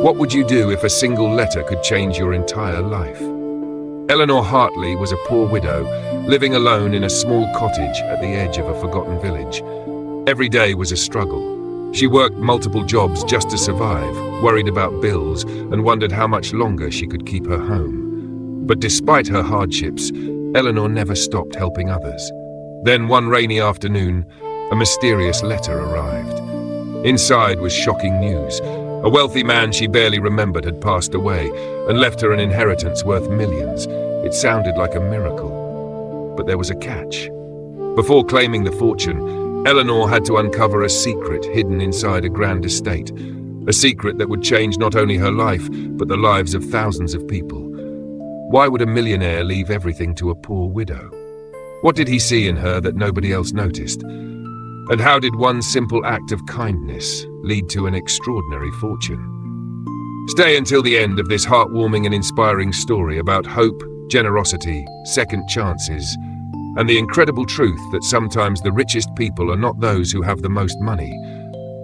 What would you do if a single letter could change your entire life? Eleanor Hartley was a poor widow, living alone in a small cottage at the edge of a forgotten village. Every day was a struggle. She worked multiple jobs just to survive, worried about bills, and wondered how much longer she could keep her home. But despite her hardships, Eleanor never stopped helping others. Then one rainy afternoon, a mysterious letter arrived. Inside was shocking news. A wealthy man she barely remembered had passed away and left her an inheritance worth millions. It sounded like a miracle. But there was a catch. Before claiming the fortune, Eleanor had to uncover a secret hidden inside a grand estate. A secret that would change not only her life, but the lives of thousands of people. Why would a millionaire leave everything to a poor widow? What did he see in her that nobody else noticed? And how did one simple act of kindness lead to an extraordinary fortune? Stay until the end of this heartwarming and inspiring story about hope, generosity, second chances, and the incredible truth that sometimes the richest people are not those who have the most money,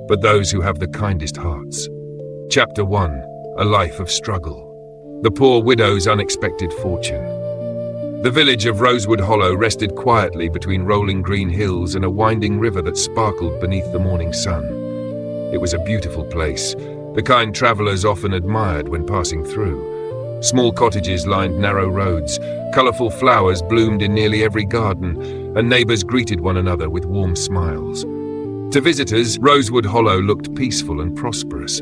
but those who have the kindest hearts. Chapter 1: A Life of Struggle. The Poor Widow's Unexpected Fortune. The village of Rosewood Hollow rested quietly between rolling green hills and a winding river that sparkled beneath the morning sun. It was a beautiful place, the kind travelers often admired when passing through. Small cottages lined narrow roads, colorful flowers bloomed in nearly every garden, and neighbors greeted one another with warm smiles. To visitors, Rosewood Hollow looked peaceful and prosperous,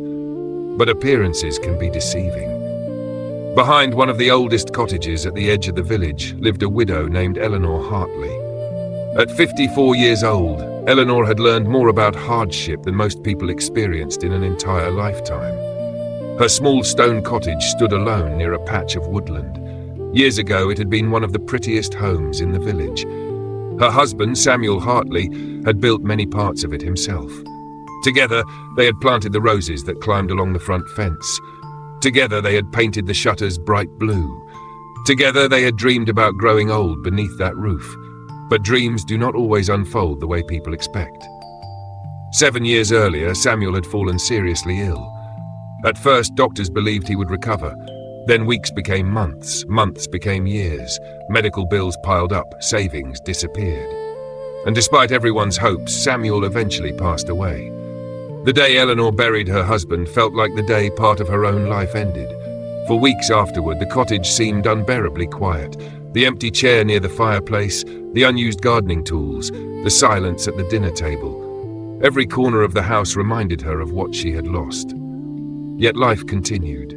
but appearances can be deceiving. Behind one of the oldest cottages at the edge of the village lived a widow named Eleanor Hartley. At 54 years old, Eleanor had learned more about hardship than most people experienced in an entire lifetime. Her small stone cottage stood alone near a patch of woodland. Years ago, it had been one of the prettiest homes in the village. Her husband, Samuel Hartley, had built many parts of it himself. Together, they had planted the roses that climbed along the front fence. Together, they had painted the shutters bright blue. Together, they had dreamed about growing old beneath that roof. But dreams do not always unfold the way people expect. 7 years earlier, Samuel had fallen seriously ill. At first, doctors believed he would recover. Then weeks became months, months became years. Medical bills piled up, savings disappeared. And despite everyone's hopes, Samuel eventually passed away. The day Eleanor buried her husband felt like the day part of her own life ended. For weeks afterward, the cottage seemed unbearably quiet. The empty chair near the fireplace, the unused gardening tools, the silence at the dinner table. Every corner of the house reminded her of what she had lost. Yet life continued.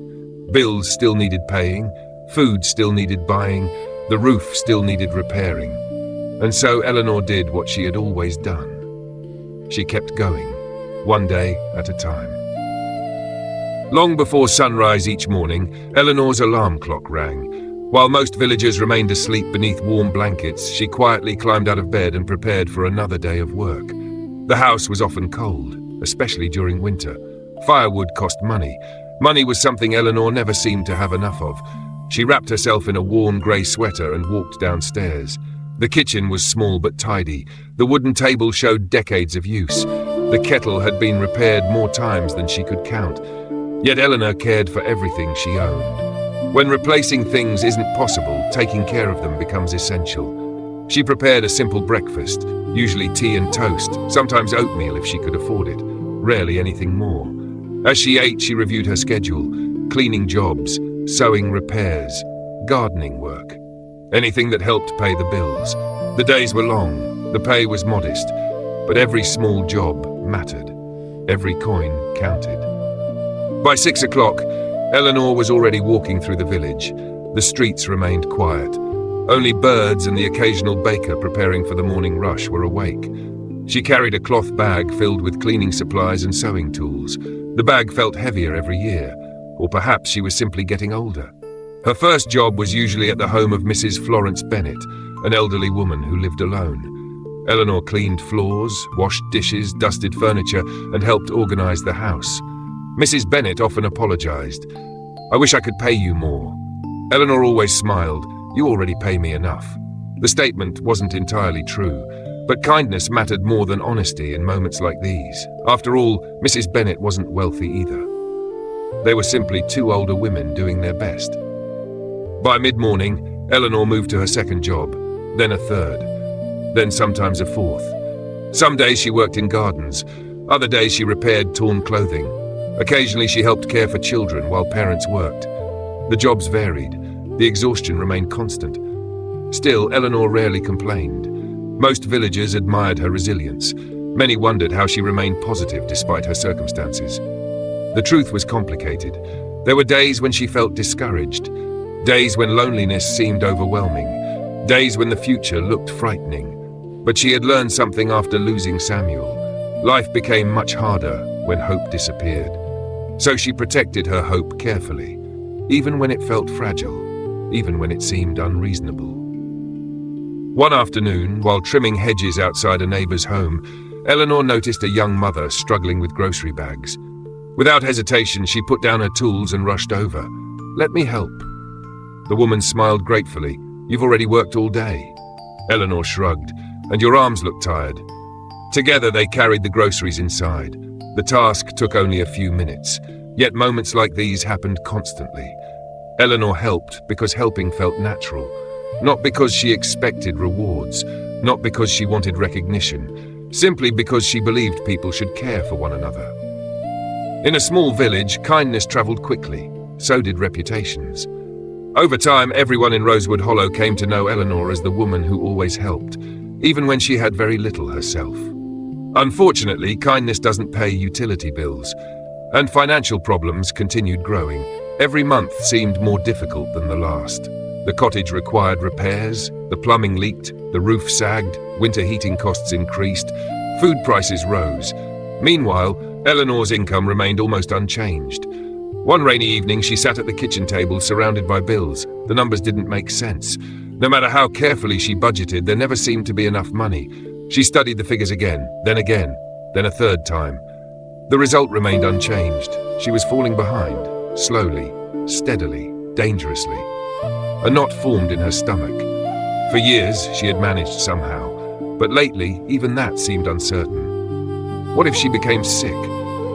Bills still needed paying, food still needed buying, the roof still needed repairing. And so Eleanor did what she had always done. She kept going, one day at a time. Long before sunrise each morning, Eleanor's alarm clock rang. While most villagers remained asleep beneath warm blankets, she quietly climbed out of bed and prepared for another day of work. The house was often cold, especially during winter. Firewood cost money. Money was something Eleanor never seemed to have enough of. She wrapped herself in a worn grey sweater and walked downstairs. The kitchen was small but tidy. The wooden table showed decades of use. The kettle had been repaired more times than she could count. Yet Eleanor cared for everything she owned. When replacing things isn't possible, taking care of them becomes essential. She prepared a simple breakfast, usually tea and toast, sometimes oatmeal if she could afford it, rarely anything more. As she ate, she reviewed her schedule, cleaning jobs, sewing repairs, gardening work, anything that helped pay the bills. The days were long, the pay was modest, but every small job mattered. Every coin counted. By 6 o'clock, Eleanor was already walking through the village. The streets remained quiet. Only birds and the occasional baker preparing for the morning rush were awake. She carried a cloth bag filled with cleaning supplies and sewing tools. The bag felt heavier every year, or perhaps she was simply getting older. Her first job was usually at the home of Mrs. Florence Bennett, an elderly woman who lived alone. Eleanor cleaned floors, washed dishes, dusted furniture, and helped organize the house. Mrs. Bennett often apologized. "I wish I could pay you more." Eleanor always smiled. "You already pay me enough." The statement wasn't entirely true, but kindness mattered more than honesty in moments like these. After all, Mrs. Bennett wasn't wealthy either. They were simply two older women doing their best. By mid-morning, Eleanor moved to her second job, then a third, then sometimes a fourth. Some days she worked in gardens, other days she repaired torn clothing. Occasionally she helped care for children while parents worked. The jobs varied, the exhaustion remained constant. Still, Eleanor rarely complained. Most villagers admired her resilience. Many wondered how she remained positive despite her circumstances. The truth was complicated. There were days when she felt discouraged, days when loneliness seemed overwhelming, days when the future looked frightening. But she had learned something after losing Samuel. Life became much harder when hope disappeared. So she protected her hope carefully, even when it felt fragile, even when it seemed unreasonable. One afternoon, while trimming hedges outside a neighbor's home, Eleanor noticed a young mother struggling with grocery bags. Without hesitation, she put down her tools and rushed over. "Let me help." The woman smiled gratefully. "You've already worked all day." Eleanor shrugged. "And your arms look tired." Together they carried the groceries inside. The task took only a few minutes, yet moments like these happened constantly. Eleanor helped because helping felt natural, not because she expected rewards, not because she wanted recognition, simply because she believed people should care for one another. In a small village, kindness traveled quickly, so did reputations. Over time, everyone in Rosewood Hollow came to know Eleanor as the woman who always helped, even when she had very little herself. Unfortunately, kindness doesn't pay utility bills, and financial problems continued growing. Every month seemed more difficult than the last. The cottage required repairs, the plumbing leaked, the roof sagged, winter heating costs increased, food prices rose. Meanwhile, Eleanor's income remained almost unchanged. One rainy evening, she sat at the kitchen table surrounded by bills. The numbers didn't make sense. No matter how carefully she budgeted, there never seemed to be enough money. She studied the figures again, then a third time. The result remained unchanged. She was falling behind, slowly, steadily, dangerously. A knot formed in her stomach. For years, she had managed somehow, but lately, even that seemed uncertain. What if she became sick?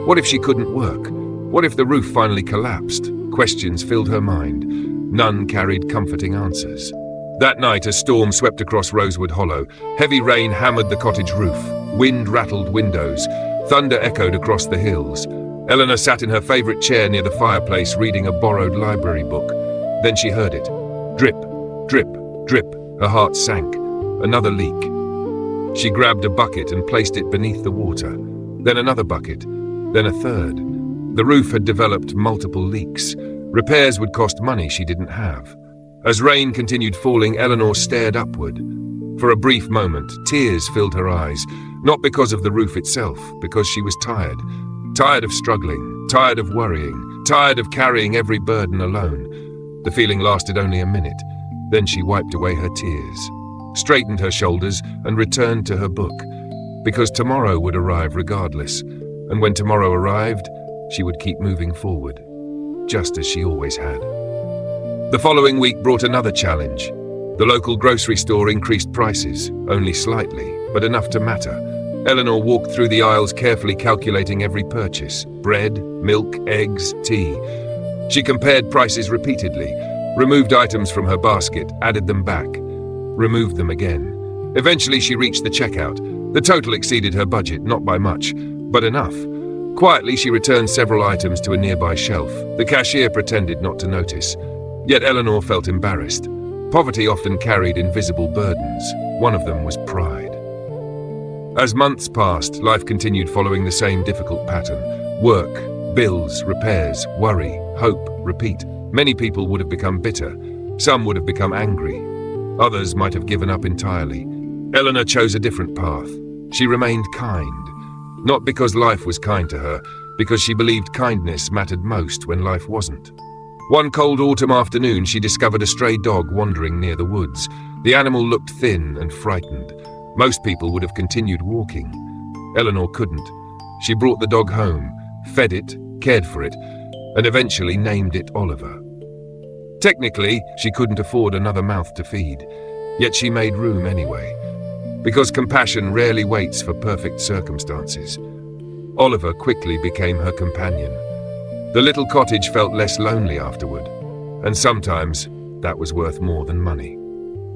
What if she couldn't work? What if the roof finally collapsed? Questions filled her mind. None carried comforting answers. That night, a storm swept across Rosewood Hollow. Heavy rain hammered the cottage roof. Wind rattled windows. Thunder echoed across the hills. Eleanor sat in her favorite chair near the fireplace reading a borrowed library book. Then she heard it. Drip, drip, drip. Her heart sank. Another leak. She grabbed a bucket and placed it beneath the water. Then another bucket. Then a third. The roof had developed multiple leaks. Repairs would cost money she didn't have. As rain continued falling, Eleanor stared upward. For a brief moment, tears filled her eyes, not because of the roof itself, because she was tired. Tired of struggling, tired of worrying, tired of carrying every burden alone. The feeling lasted only a minute. Then she wiped away her tears, straightened her shoulders, and returned to her book. Because tomorrow would arrive regardless, and when tomorrow arrived, she would keep moving forward, just as she always had. The following week brought another challenge. The local grocery store increased prices, only slightly, but enough to matter. Eleanor walked through the aisles carefully calculating every purchase: bread, milk, eggs, tea. She compared prices repeatedly, removed items from her basket, added them back, removed them again. Eventually she reached the checkout. The total exceeded her budget, not by much, but enough. Quietly she returned several items to a nearby shelf. The cashier pretended not to notice. Yet Eleanor felt embarrassed. Poverty often carried invisible burdens. One of them was pride. As months passed, life continued following the same difficult pattern. Work, bills, repairs, worry, hope, repeat. Many people would have become bitter. Some would have become angry. Others might have given up entirely. Eleanor chose a different path. She remained kind. Not because life was kind to her, because she believed kindness mattered most when life wasn't. One cold autumn afternoon, she discovered a stray dog wandering near the woods. The animal looked thin and frightened. Most people would have continued walking. Eleanor couldn't. She brought the dog home, fed it, cared for it, and eventually named it Oliver. Technically, she couldn't afford another mouth to feed, yet she made room anyway. Because compassion rarely waits for perfect circumstances. Oliver quickly became her companion. The little cottage felt less lonely afterward, and sometimes that was worth more than money.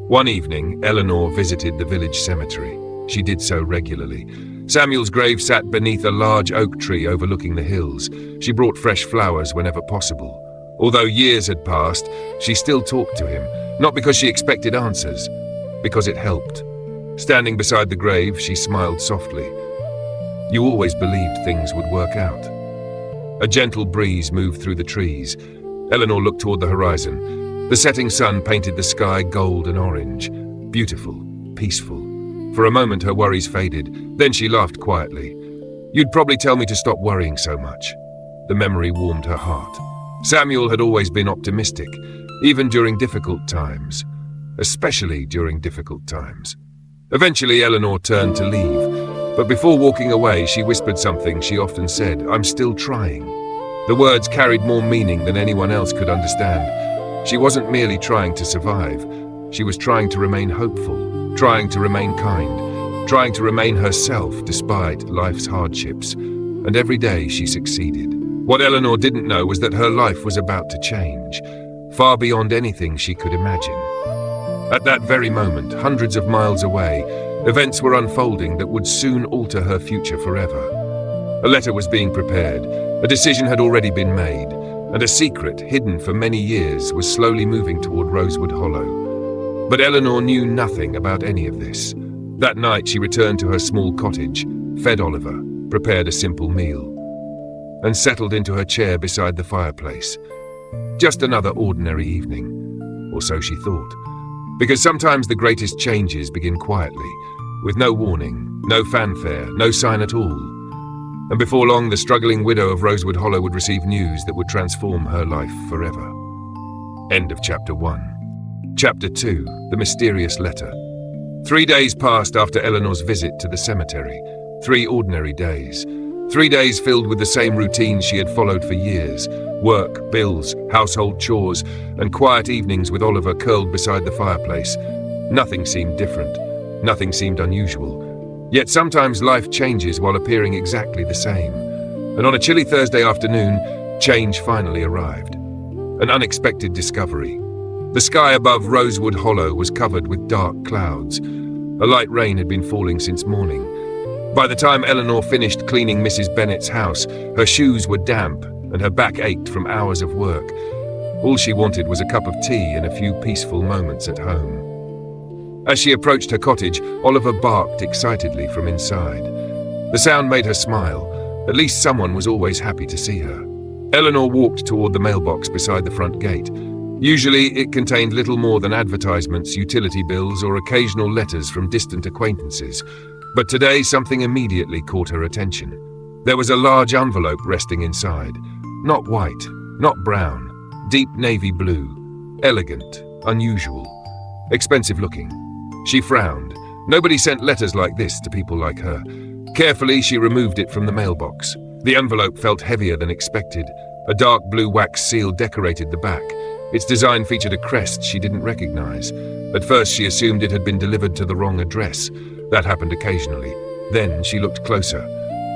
One evening, Eleanor visited the village cemetery. She did so regularly. Samuel's grave sat beneath a large oak tree overlooking the hills. She brought fresh flowers whenever possible. Although years had passed, she still talked to him, not because she expected answers, because it helped. Standing beside the grave, she smiled softly. "You always believed things would work out." A gentle breeze moved through the trees. Eleanor looked toward the horizon. The setting sun painted the sky gold and orange. Beautiful, peaceful. For a moment her worries faded, then she laughed quietly. "You'd probably tell me to stop worrying so much." The memory warmed her heart. Samuel had always been optimistic, even during difficult times. Especially during difficult times. Eventually Eleanor turned to leave, but before walking away she whispered something she often said, "I'm still trying." The words carried more meaning than anyone else could understand. She wasn't merely trying to survive, she was trying to remain hopeful, trying to remain kind, trying to remain herself despite life's hardships, and every day she succeeded. What Eleanor didn't know was that her life was about to change, far beyond anything she could imagine. At that very moment, hundreds of miles away, events were unfolding that would soon alter her future forever. A letter was being prepared, a decision had already been made, and a secret, hidden for many years, was slowly moving toward Rosewood Hollow. But Eleanor knew nothing about any of this. That night she returned to her small cottage, fed Oliver, prepared a simple meal, and settled into her chair beside the fireplace. Just another ordinary evening, or so she thought. Because sometimes the greatest changes begin quietly, with no warning, no fanfare, no sign at all. And before long, the struggling widow of Rosewood Hollow would receive news that would transform her life forever. End of Chapter 1. Chapter 2. The Mysterious Letter. 3 days passed after Eleanor's visit to the cemetery. 3 ordinary days. 3 days filled with the same routines she had followed for years. Work, bills, household chores, and quiet evenings with Oliver curled beside the fireplace. Nothing seemed different. Nothing seemed unusual. Yet sometimes life changes while appearing exactly the same. And on a chilly Thursday afternoon, change finally arrived. An unexpected discovery. The sky above Rosewood Hollow was covered with dark clouds. A light rain had been falling since morning. By the time Eleanor finished cleaning Mrs. Bennet's house, her shoes were damp and her back ached from hours of work. All she wanted was a cup of tea and a few peaceful moments at home. As she approached her cottage, Oliver barked excitedly from inside. The sound made her smile. At least someone was always happy to see her. Eleanor walked toward the mailbox beside the front gate. Usually it contained little more than advertisements, utility bills, or occasional letters from distant acquaintances. But today something immediately caught her attention. There was a large envelope resting inside. Not white, not brown, deep navy blue. Elegant, unusual, expensive looking. She frowned. Nobody sent letters like this to people like her. Carefully, she removed it from the mailbox. The envelope felt heavier than expected. A dark blue wax seal decorated the back. Its design featured a crest she didn't recognize. At first, she assumed it had been delivered to the wrong address. That happened occasionally. Then she looked closer.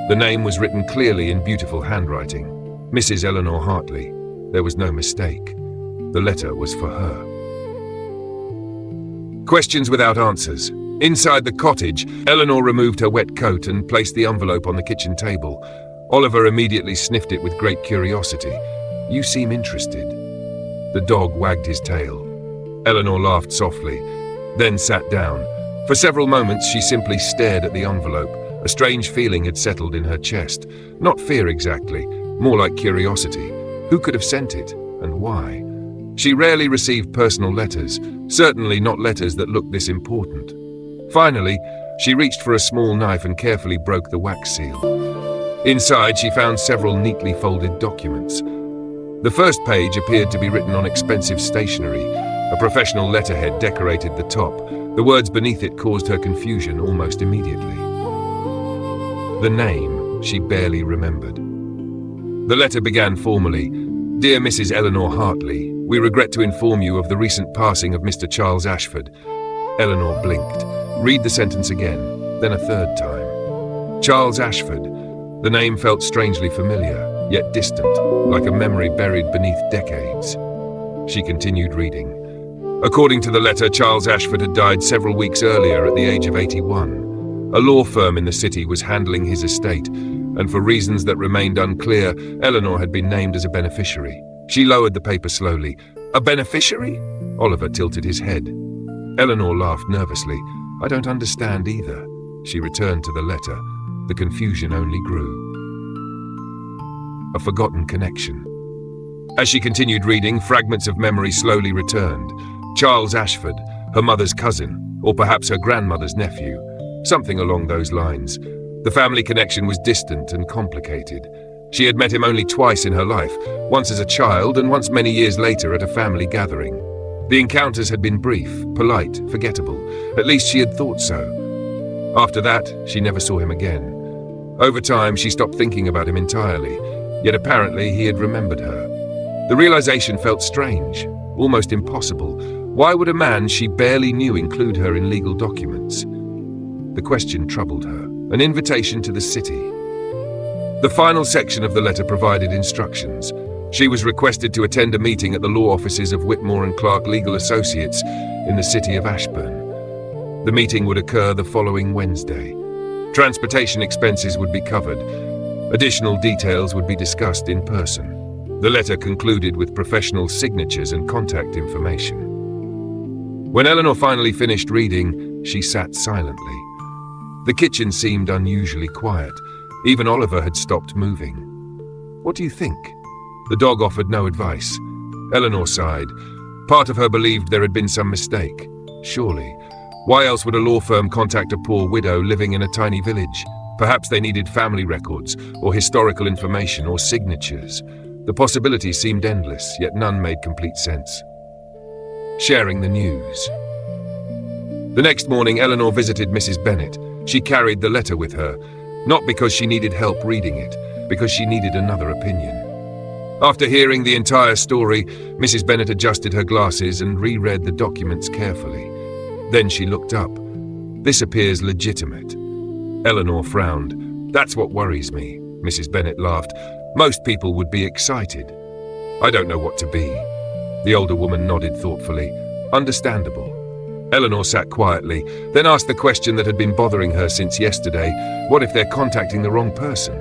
The name was written clearly in beautiful handwriting. Mrs. Eleanor Hartley. There was no mistake. The letter was for her. Questions without answers. Inside the cottage, Eleanor removed her wet coat and placed the envelope on the kitchen table. Oliver immediately sniffed it with great curiosity. "You seem interested." The dog wagged his tail. Eleanor laughed softly, then sat down. For several moments, she simply stared at the envelope. A strange feeling had settled in her chest. Not fear exactly, more like curiosity. Who could have sent it, and why? She rarely received personal letters, certainly not letters that looked this important. Finally, she reached for a small knife and carefully broke the wax seal. Inside, she found several neatly folded documents. The first page appeared to be written on expensive stationery. A professional letterhead decorated the top. The words beneath it caused her confusion almost immediately. The name she barely remembered. The letter began formally. "Dear Mrs. Eleanor Hartley, we regret to inform you of the recent passing of Mr. Charles Ashford." Eleanor blinked. Read the sentence again, then a third time. Charles Ashford. The name felt strangely familiar. yet distant, like a memory buried beneath decades. She continued reading. According to the letter, Charles Ashford had died several weeks earlier at the age of 81. A law firm in the city was handling his estate, and for reasons that remained unclear, Eleanor had been named as a beneficiary. She lowered the paper slowly. "A beneficiary?" Oliver tilted his head. Eleanor laughed nervously. "I don't understand either." She returned to the letter. The confusion only grew. A forgotten connection. As she continued reading, fragments of memory slowly returned. Charles Ashford, her mother's cousin, or perhaps her grandmother's nephew. Something along those lines. The family connection was distant and complicated. She had met him only twice in her life, once as a child and once many years later at a family gathering. The encounters had been brief, polite, forgettable. At least she had thought so. After that, she never saw him again. Over time, she stopped thinking about him entirely, yet apparently he had remembered her. The realization felt strange, almost impossible. Why would a man she barely knew include her in legal documents? The question troubled her. An invitation to the city. The final section of the letter provided instructions. She was requested to attend a meeting at the law offices of Whitmore and Clark Legal Associates in the city of Ashburn. The meeting would occur the following Wednesday. Transportation expenses would be covered. Additional details would be discussed in person. The letter concluded with professional signatures and contact information. When Eleanor finally finished reading, she sat silently. The kitchen seemed unusually quiet. Even Oliver had stopped moving. "What do you think?" The dog offered no advice. Eleanor sighed. Part of her believed there had been some mistake. Surely. Why else would a law firm contact a poor widow living in a tiny village? Perhaps they needed family records, or historical information, or signatures. The possibilities seemed endless, yet none made complete sense. Sharing the news. The next morning, Eleanor visited Mrs. Bennet. She carried the letter with her, not because she needed help reading it, because she needed another opinion. After hearing the entire story, Mrs. Bennet adjusted her glasses and reread the documents carefully. Then she looked up. "This appears legitimate." Eleanor frowned. "That's what worries me," Mrs. Bennet laughed. "Most people would be excited." "I don't know what to be." The older woman nodded thoughtfully. "Understandable." Eleanor sat quietly, then asked the question that had been bothering her since yesterday. What if they're contacting the wrong person?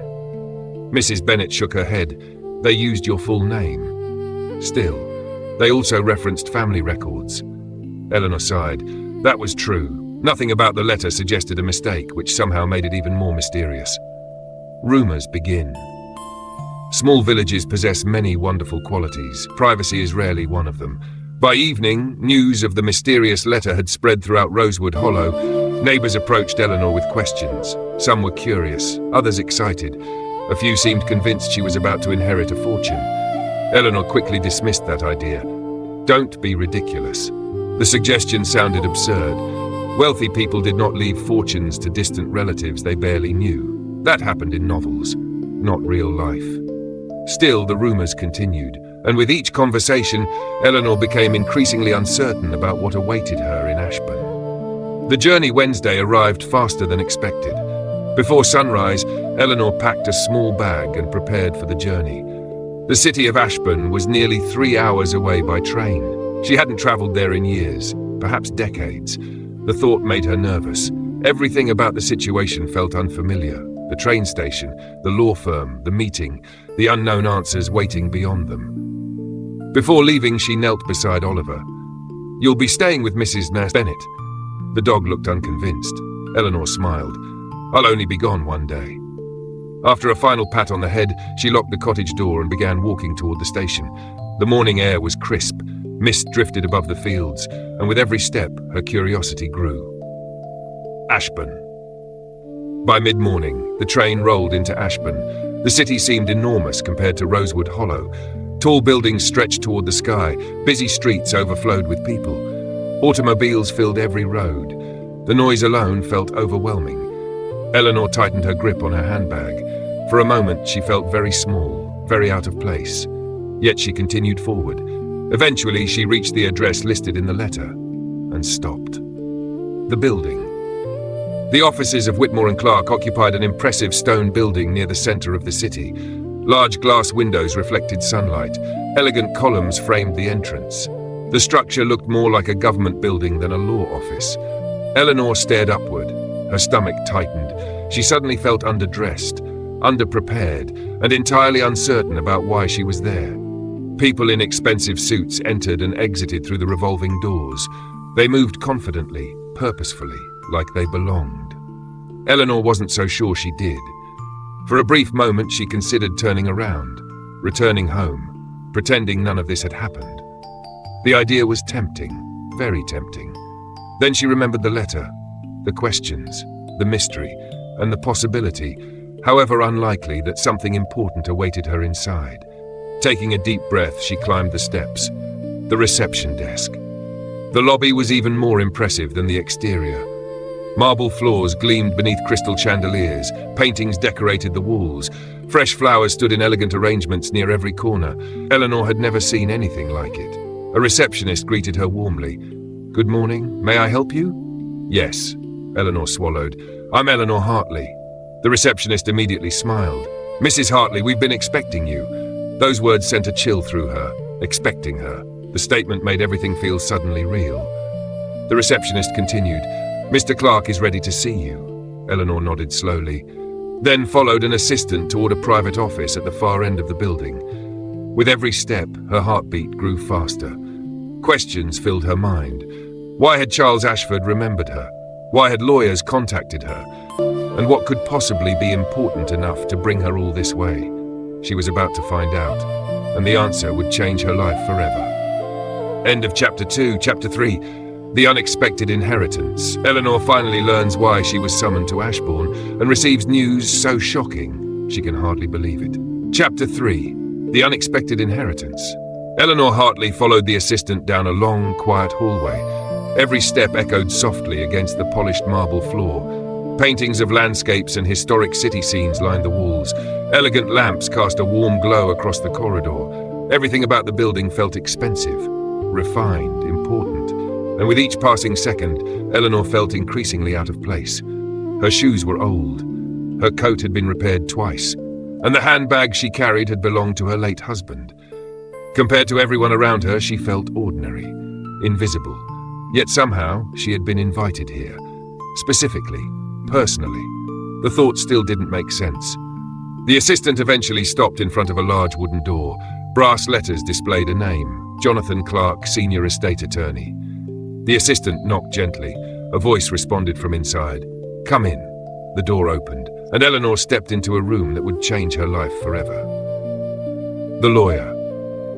Mrs. Bennet shook her head. "They used your full name." Still, they also referenced family records. Eleanor sighed. That was true. Nothing about the letter suggested a mistake, which somehow made it even more mysterious. Rumors begin. Small villages possess many wonderful qualities. Privacy is rarely one of them. By evening, news of the mysterious letter had spread throughout Rosewood Hollow. Neighbors approached Eleanor with questions. Some were curious, others excited. A few seemed convinced she was about to inherit a fortune. Eleanor quickly dismissed that idea. Don't be ridiculous. The suggestion sounded absurd. Wealthy people did not leave fortunes to distant relatives they barely knew. That happened in novels, not real life. Still, the rumors continued, and with each conversation, Eleanor became increasingly uncertain about what awaited her in Ashburn. The journey Wednesday arrived faster than expected. Before sunrise, Eleanor packed a small bag and prepared for the journey. The city of Ashburn was nearly 3 hours away by train. She hadn't traveled there in years, perhaps decades. The thought made her nervous. Everything about the situation felt unfamiliar. The train station, the law firm, the meeting, the unknown answers waiting beyond them. Before leaving, she knelt beside Oliver. "You'll be staying with Mrs. Bennet." The dog looked unconvinced. Eleanor smiled. "I'll only be gone one day." After a final pat on the head, she locked the cottage door and began walking toward the station. The morning air was crisp. Mist drifted above the fields, and with every step, her curiosity grew. Ashburn. By mid-morning, the train rolled into Ashburn. The city seemed enormous compared to Rosewood Hollow. Tall buildings stretched toward the sky. Busy streets overflowed with people. Automobiles filled every road. The noise alone felt overwhelming. Eleanor tightened her grip on her handbag. For a moment, she felt very small, very out of place. Yet she continued forward. Eventually, she reached the address listed in the letter and stopped. The building. The offices of Whitmore and Clark occupied an impressive stone building near the center of the city. Large glass windows reflected sunlight. Elegant columns framed the entrance. The structure looked more like a government building than a law office. Eleanor stared upward. Her stomach tightened. She suddenly felt underdressed, underprepared, and entirely uncertain about why she was there. People in expensive suits entered and exited through the revolving doors. They moved confidently, purposefully, like they belonged. Eleanor wasn't so sure she did. For a brief moment, she considered turning around, returning home, pretending none of this had happened. The idea was tempting, very tempting. Then she remembered the letter, the questions, the mystery, and the possibility, however unlikely, that something important awaited her inside. Taking a deep breath, she climbed the steps. The reception desk. The lobby was even more impressive than the exterior. Marble floors gleamed beneath crystal chandeliers, paintings decorated the walls, fresh flowers stood in elegant arrangements near every corner. Eleanor had never seen anything like it. A receptionist greeted her warmly. "Good morning, may I help you?" "Yes," Eleanor swallowed. "I'm Eleanor Hartley." The receptionist immediately smiled. "Mrs. Hartley, we've been expecting you." Those words sent a chill through her. Expecting her. The statement made everything feel suddenly real. The receptionist continued. "Mr. Clark is ready to see you." Eleanor nodded slowly. Then followed an assistant toward a private office at the far end of the building. With every step, her heartbeat grew faster. Questions filled her mind. Why had Charles Ashford remembered her? Why had lawyers contacted her? And what could possibly be important enough to bring her all this way? She was about to find out, and the answer would change her life forever. End of Chapter 2. Chapter 3. The Unexpected Inheritance. Eleanor finally learns why she was summoned to Ashbourne and receives news so shocking she can hardly believe it. Chapter 3. The Unexpected Inheritance. Eleanor Hartley followed the assistant down a long, quiet hallway. Every step echoed softly against the polished marble floor. Paintings of landscapes and historic city scenes lined the walls. Elegant lamps cast a warm glow across the corridor. Everything about the building felt expensive, refined, important. And with each passing second, Eleanor felt increasingly out of place. Her shoes were old. Her coat had been repaired twice. And the handbag she carried had belonged to her late husband. Compared to everyone around her, she felt ordinary, invisible. Yet somehow, she had been invited here. Specifically, personally. The thought still didn't make sense. The assistant eventually stopped in front of a large wooden door. Brass letters displayed a name: Jonathan Clark, Senior Estate Attorney. The assistant knocked gently. A voice responded from inside. "Come in." The door opened, and Eleanor stepped into a room that would change her life forever. The lawyer.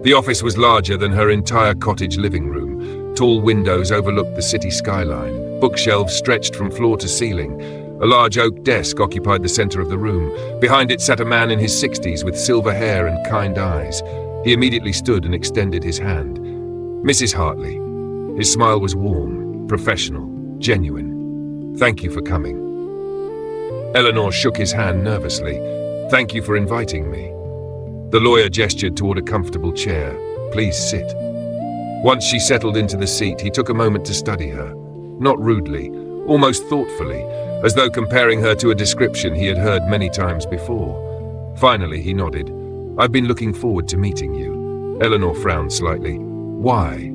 The office was larger than her entire cottage living room. Tall windows overlooked the city skyline. Bookshelves stretched from floor to ceiling. A large oak desk occupied the center of the room. Behind it sat a man in his 60s with silver hair and kind eyes. He immediately stood and extended his hand. "Mrs. Hartley." His smile was warm, professional, genuine. "Thank you for coming." Eleanor shook his hand nervously. "Thank you for inviting me." The lawyer gestured toward a comfortable chair. "Please sit." Once she settled into the seat, he took a moment to study her. Not rudely, almost thoughtfully, as though comparing her to a description he had heard many times before. Finally, he nodded. "I've been looking forward to meeting you." Eleanor frowned slightly. "Why?"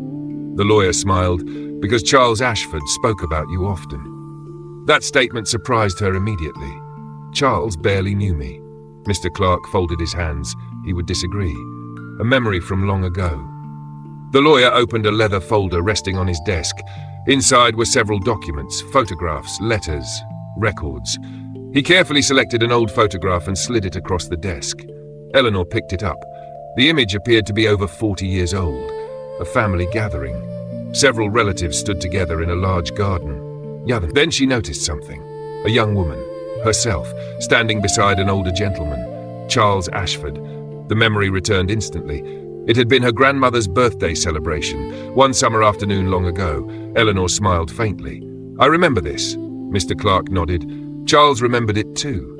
The lawyer smiled. "Because Charles Ashford spoke about you often." That statement surprised her immediately. "Charles barely knew me." Mr. Clark folded his hands. He would disagree. A memory from long ago. The lawyer opened a leather folder resting on his desk. Inside were several documents, photographs, letters, records. He carefully selected an old photograph and slid it across the desk. Eleanor picked it up. The image appeared to be over 40 years old. A family gathering. Several relatives stood together in a large garden. Then she noticed something. A young woman, herself, standing beside an older gentleman, Charles Ashford. The memory returned instantly. It had been her grandmother's birthday celebration, one summer afternoon long ago. Eleanor smiled faintly. "I remember this." Mr. Clark nodded. "Charles remembered it too."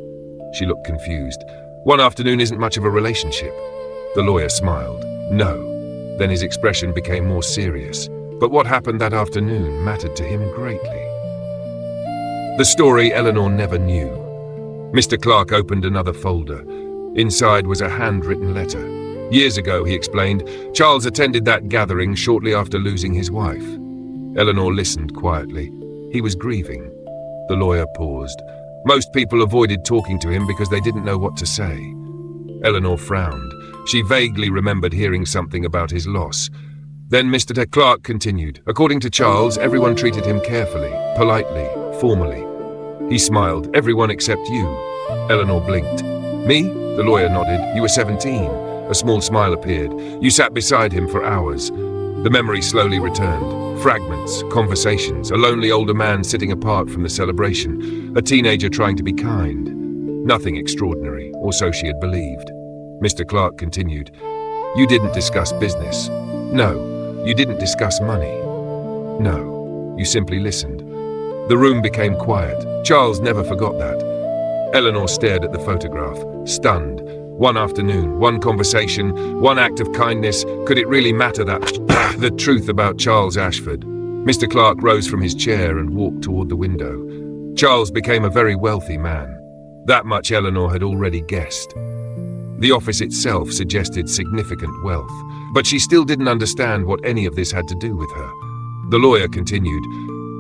She looked confused. "One afternoon isn't much of a relationship." The lawyer smiled. "No." Then his expression became more serious. But what happened that afternoon mattered to him greatly. The story Eleanor never knew. Mr. Clark opened another folder. Inside was a handwritten letter. Years ago, he explained, Charles attended that gathering shortly after losing his wife. Eleanor listened quietly. He was grieving. The lawyer paused. Most people avoided talking to him because they didn't know what to say. Eleanor frowned. She vaguely remembered hearing something about his loss. Then Mr. Clark continued. According to Charles, everyone treated him carefully, politely, formally. He smiled. Everyone except you. Eleanor blinked. Me? The lawyer nodded. You were 17. A small smile appeared. You sat beside him for hours. The memory slowly returned. Fragments, conversations, a lonely older man sitting apart from the celebration, a teenager trying to be kind. Nothing extraordinary, or so she had believed. Mr. Clark continued. You didn't discuss business. No. You didn't discuss money. No. You simply listened. The room became quiet. Charles never forgot that. Eleanor stared at the photograph, stunned. One afternoon, one conversation, one act of kindness. Could it really matter that the truth about Charles Ashford? Mr. Clark rose from his chair and walked toward the window. Charles became a very wealthy man. That much Eleanor had already guessed. The office itself suggested significant wealth, but she still didn't understand what any of this had to do with her. The lawyer continued.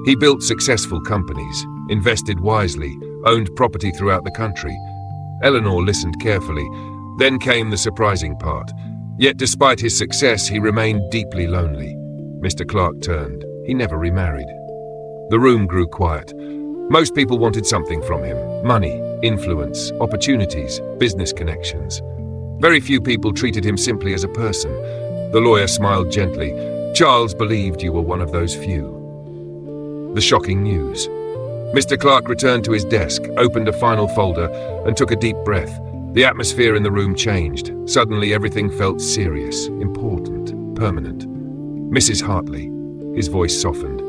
He built successful companies, invested wisely, owned property throughout the country. Eleanor listened carefully. Then came the surprising part. Yet despite his success, he remained deeply lonely. Mr. Clark turned. He never remarried. The room grew quiet. Most people wanted something from him. Money, influence, opportunities, business connections. Very few people treated him simply as a person. The lawyer smiled gently. Charles believed you were one of those few. The shocking news. Mr. Clark returned to his desk, opened a final folder, and took a deep breath. The atmosphere in the room changed. Suddenly everything felt serious, important, permanent. Mrs. Hartley. His voice softened.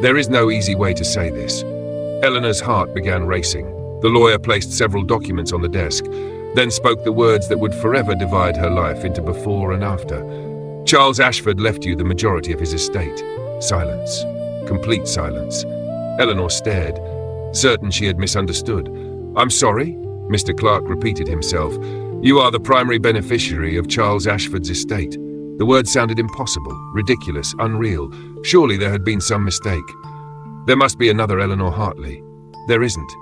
There is no easy way to say this. Eleanor's heart began racing. The lawyer placed several documents on the desk, then spoke the words that would forever divide her life into before and after. Charles Ashford left you the majority of his estate. Silence. Complete silence. Eleanor stared, certain she had misunderstood. I'm sorry? Mr. Clark repeated himself. You are the primary beneficiary of Charles Ashford's estate. The words sounded impossible, ridiculous, unreal. Surely there had been some mistake. There must be another Eleanor Hartley. There isn't.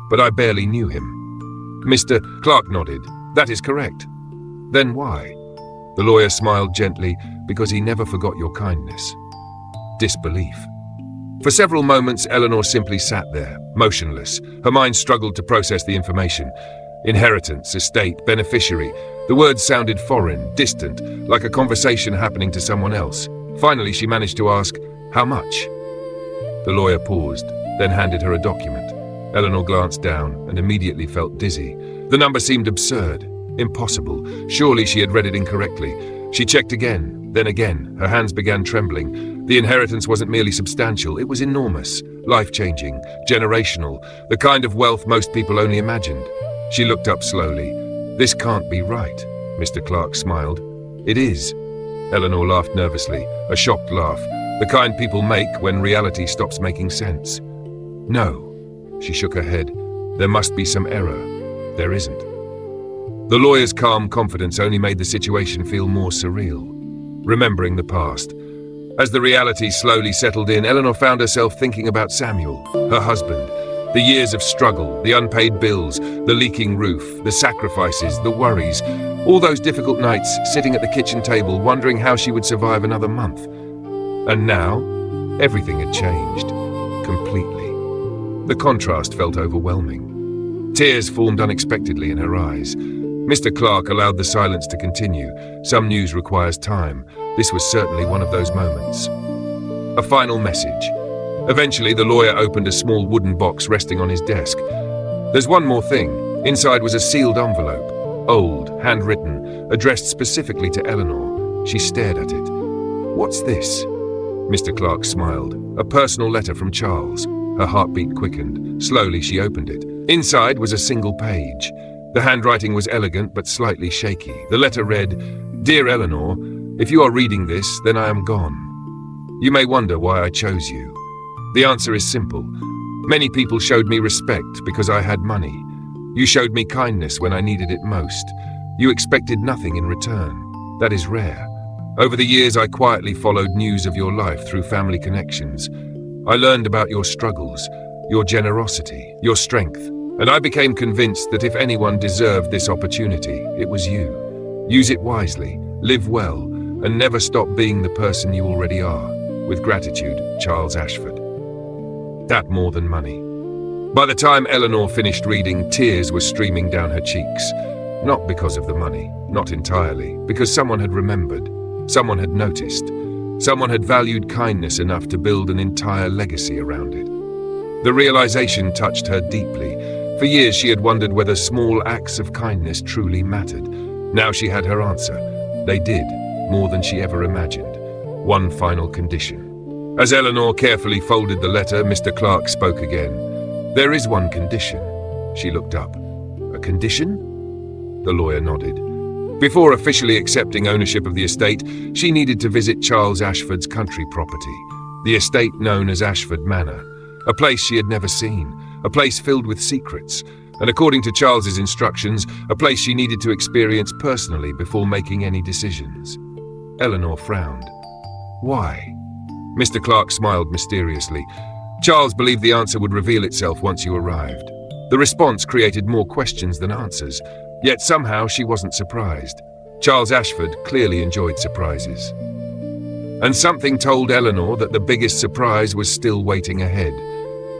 But I barely knew him. Mr. Clark nodded. That is correct. Then why? The lawyer smiled gently, because he never forgot your kindness. Disbelief. For several moments, Eleanor simply sat there, motionless. Her mind struggled to process the information. Inheritance, estate, beneficiary. The words sounded foreign, distant, like a conversation happening to someone else. Finally, she managed to ask, how much? The lawyer paused, then handed her a document. Eleanor glanced down and immediately felt dizzy. The number seemed absurd, impossible. Surely she had read it incorrectly. She checked again, then again. Her hands began trembling. The inheritance wasn't merely substantial, it was enormous, life-changing, generational, the kind of wealth most people only imagined. She looked up slowly. This can't be right, Mr. Clark smiled. It is. Eleanor laughed nervously, a shocked laugh, the kind people make when reality stops making sense. No. She shook her head. There must be some error. There isn't. The lawyer's calm confidence only made the situation feel more surreal. Remembering the past. As the reality slowly settled in, Eleanor found herself thinking about Samuel, her husband, the years of struggle, the unpaid bills, the leaking roof, the sacrifices, the worries, all those difficult nights sitting at the kitchen table wondering how she would survive another month. And now, everything had changed. Completely. The contrast felt overwhelming. Tears formed unexpectedly in her eyes. Mr. Clark allowed the silence to continue. Some news requires time. This was certainly one of those moments. A final message. Eventually, the lawyer opened a small wooden box resting on his desk. There's one more thing. Inside was a sealed envelope. Old, handwritten, addressed specifically to Eleanor. She stared at it. What's this? Mr. Clark smiled. A personal letter from Charles. Her heartbeat quickened. Slowly, she opened it. Inside was a single page. The handwriting was elegant but slightly shaky. The letter read, Dear Eleanor, if you are reading this, then I am gone. You may wonder why I chose you. The answer is simple. Many people showed me respect because I had money. You showed me kindness when I needed it most. You expected nothing in return. That is rare. Over the years, I quietly followed news of your life through family connections. I learned about your struggles, your generosity, your strength, and I became convinced that if anyone deserved this opportunity, it was you. Use it wisely, live well, and never stop being the person you already are. With gratitude, Charles Ashford. That more than money. By the time Eleanor finished reading, tears were streaming down her cheeks. Not because of the money, not entirely, because someone had remembered, someone had noticed, someone had valued kindness enough to build an entire legacy around it. The realization touched her deeply. For years she had wondered whether small acts of kindness truly mattered. Now she had her answer. They did, more than she ever imagined. One final condition. As Eleanor carefully folded the letter, Mr. Clark spoke again. There is one condition. She looked up. A condition? The lawyer nodded. Before officially accepting ownership of the estate, she needed to visit Charles Ashford's country property, the estate known as Ashford Manor, a place she had never seen, a place filled with secrets, and according to Charles's instructions, a place she needed to experience personally before making any decisions. Eleanor frowned. Why? Mr. Clark smiled mysteriously. Charles believed the answer would reveal itself once you arrived. The response created more questions than answers, yet somehow she wasn't surprised. Charles Ashford clearly enjoyed surprises. And something told Eleanor that the biggest surprise was still waiting ahead.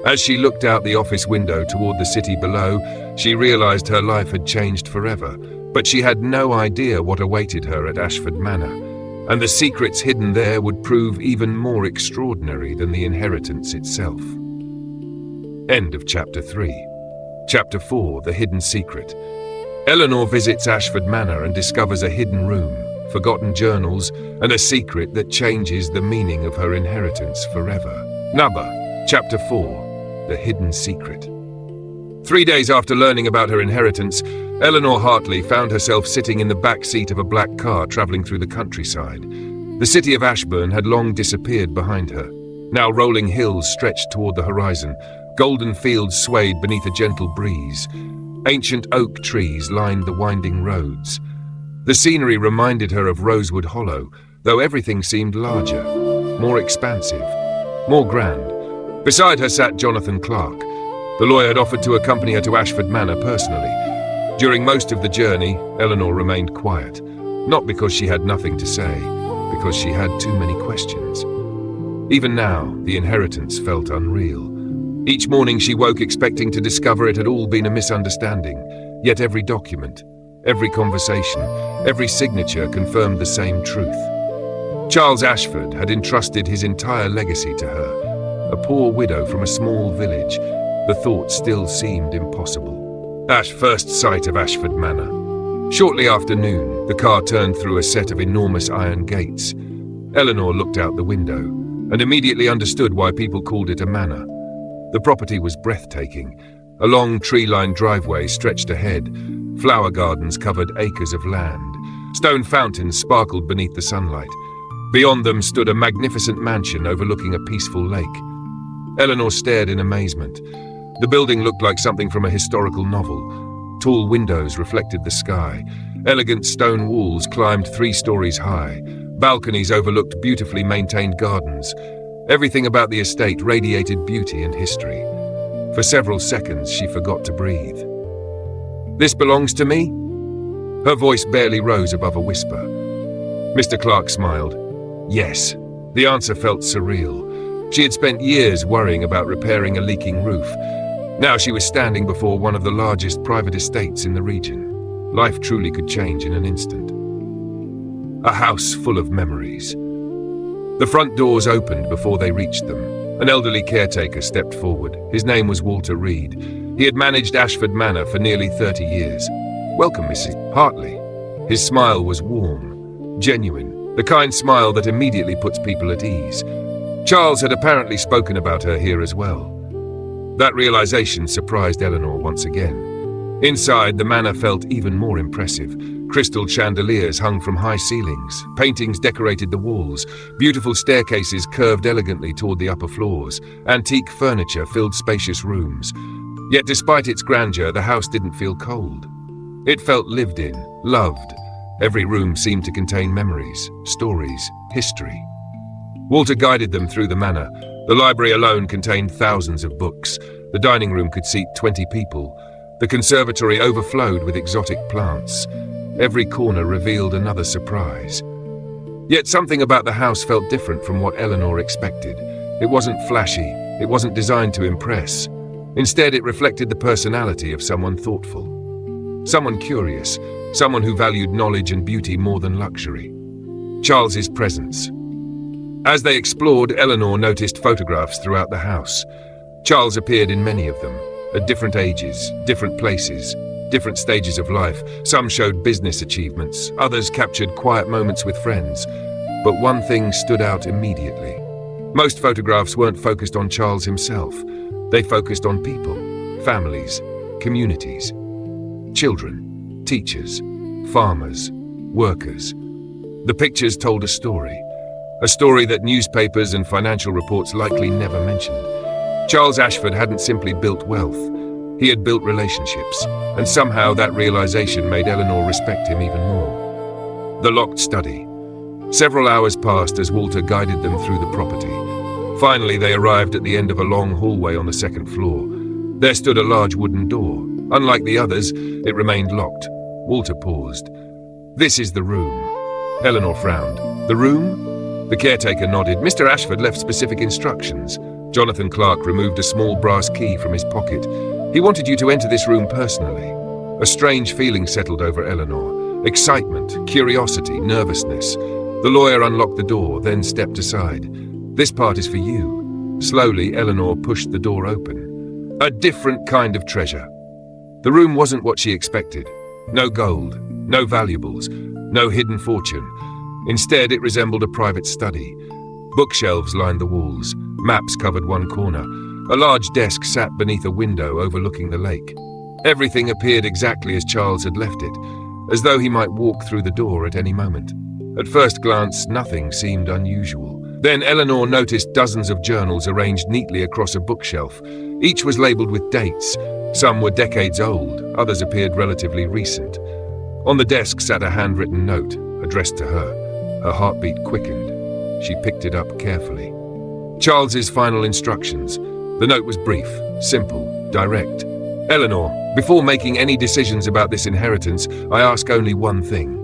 As she looked out the office window toward the city below, she realized her life had changed forever, but she had no idea what awaited her at Ashford Manor. And the secrets hidden there would prove even more extraordinary than the inheritance itself. End of Chapter 3. Chapter 4, The Hidden Secret. Eleanor visits Ashford Manor and discovers a hidden room, forgotten journals, and a secret that changes the meaning of her inheritance forever. Nubba, Chapter 4, The Hidden Secret. 3 days after learning about her inheritance, Eleanor Hartley found herself sitting in the back seat of a black car traveling through the countryside. The city of Ashburn had long disappeared behind her. Now rolling hills stretched toward the horizon. Golden fields swayed beneath a gentle breeze. Ancient oak trees lined the winding roads. The scenery reminded her of Rosewood Hollow, though everything seemed larger, more expansive, more grand. Beside her sat Jonathan Clark. The lawyer had offered to accompany her to Ashford Manor personally. During most of the journey, Eleanor remained quiet, not because she had nothing to say, because she had too many questions. Even now, the inheritance felt unreal. Each morning she woke expecting to discover it had all been a misunderstanding, yet every document, every conversation, every signature confirmed the same truth. Charles Ashford had entrusted his entire legacy to her, a poor widow from a small village. The thought still seemed impossible. First sight of Ashford Manor. Shortly after noon, the car turned through a set of enormous iron gates. Eleanor looked out the window and immediately understood why people called it a manor. The property was breathtaking. A long tree-lined driveway stretched ahead. Flower gardens covered acres of land. Stone fountains sparkled beneath the sunlight. Beyond them stood a magnificent mansion overlooking a peaceful lake. Eleanor stared in amazement. The building looked like something from a historical novel. Tall windows reflected the sky. Elegant stone walls climbed 3 stories high. Balconies overlooked beautifully maintained gardens. Everything about the estate radiated beauty and history. For several seconds, she forgot to breathe. "This belongs to me?" Her voice barely rose above a whisper. Mr. Clark smiled. Yes. The answer felt surreal. She had spent years worrying about repairing a leaking roof. Now she was standing before one of the largest private estates in the region. Life truly could change in an instant. A house full of memories. The front doors opened before they reached them. An elderly caretaker stepped forward. His name was Walter Reed. He had managed Ashford Manor for nearly 30 years. "Welcome, Mrs. Hartley." His smile was warm, genuine, the kind smile that immediately puts people at ease. Charles had apparently spoken about her here as well. That realization surprised Eleanor once again. Inside, the manor felt even more impressive. Crystal chandeliers hung from high ceilings. Paintings decorated the walls. Beautiful staircases curved elegantly toward the upper floors. Antique furniture filled spacious rooms. Yet despite its grandeur, the house didn't feel cold. It felt lived in, loved. Every room seemed to contain memories, stories, history. Walter guided them through the manor. The library alone contained thousands of books. The dining room could seat 20 people. The conservatory overflowed with exotic plants. Every corner revealed another surprise. Yet something about the house felt different from what Eleanor expected. It wasn't flashy. It wasn't designed to impress. Instead, it reflected the personality of someone thoughtful. Someone curious. Someone who valued knowledge and beauty more than luxury. Charles's presence. As they explored, Eleanor noticed photographs throughout the house. Charles appeared in many of them, at different ages, different places, different stages of life. Some showed business achievements, others captured quiet moments with friends. But one thing stood out immediately. Most photographs weren't focused on Charles himself. They focused on people, families, communities, children, teachers, farmers, workers. The pictures told a story that newspapers and financial reports likely never mentioned. Charles Ashford hadn't simply built wealth, he had built relationships, and somehow that realization made Eleanor respect him even more. The locked study. Several hours passed as Walter guided them through the property. Finally, they arrived at the end of a long hallway on the second floor. There stood a large wooden door. Unlike the others, it remained locked. Walter paused. "This is the room." Eleanor frowned. "The room?" The caretaker nodded. "Mr. Ashford left specific instructions." Jonathan Clark removed a small brass key from his pocket. "He wanted you to enter this room personally." A strange feeling settled over Eleanor. Excitement, curiosity, nervousness. The lawyer unlocked the door, then stepped aside. "This part is for you." Slowly, Eleanor pushed the door open. A different kind of treasure. The room wasn't what she expected. No gold, no valuables, no hidden fortune. Instead, it resembled a private study. Bookshelves lined the walls. Maps covered one corner. A large desk sat beneath a window overlooking the lake. Everything appeared exactly as Charles had left it, as though he might walk through the door at any moment. At first glance, nothing seemed unusual. Then Eleanor noticed dozens of journals arranged neatly across a bookshelf. Each was labeled with dates. Some were decades old, others appeared relatively recent. On the desk sat a handwritten note, addressed to her. Her heartbeat quickened. She picked it up carefully. Charles's final instructions. The note was brief, simple, direct. "Eleanor, before making any decisions about this inheritance, I ask only one thing.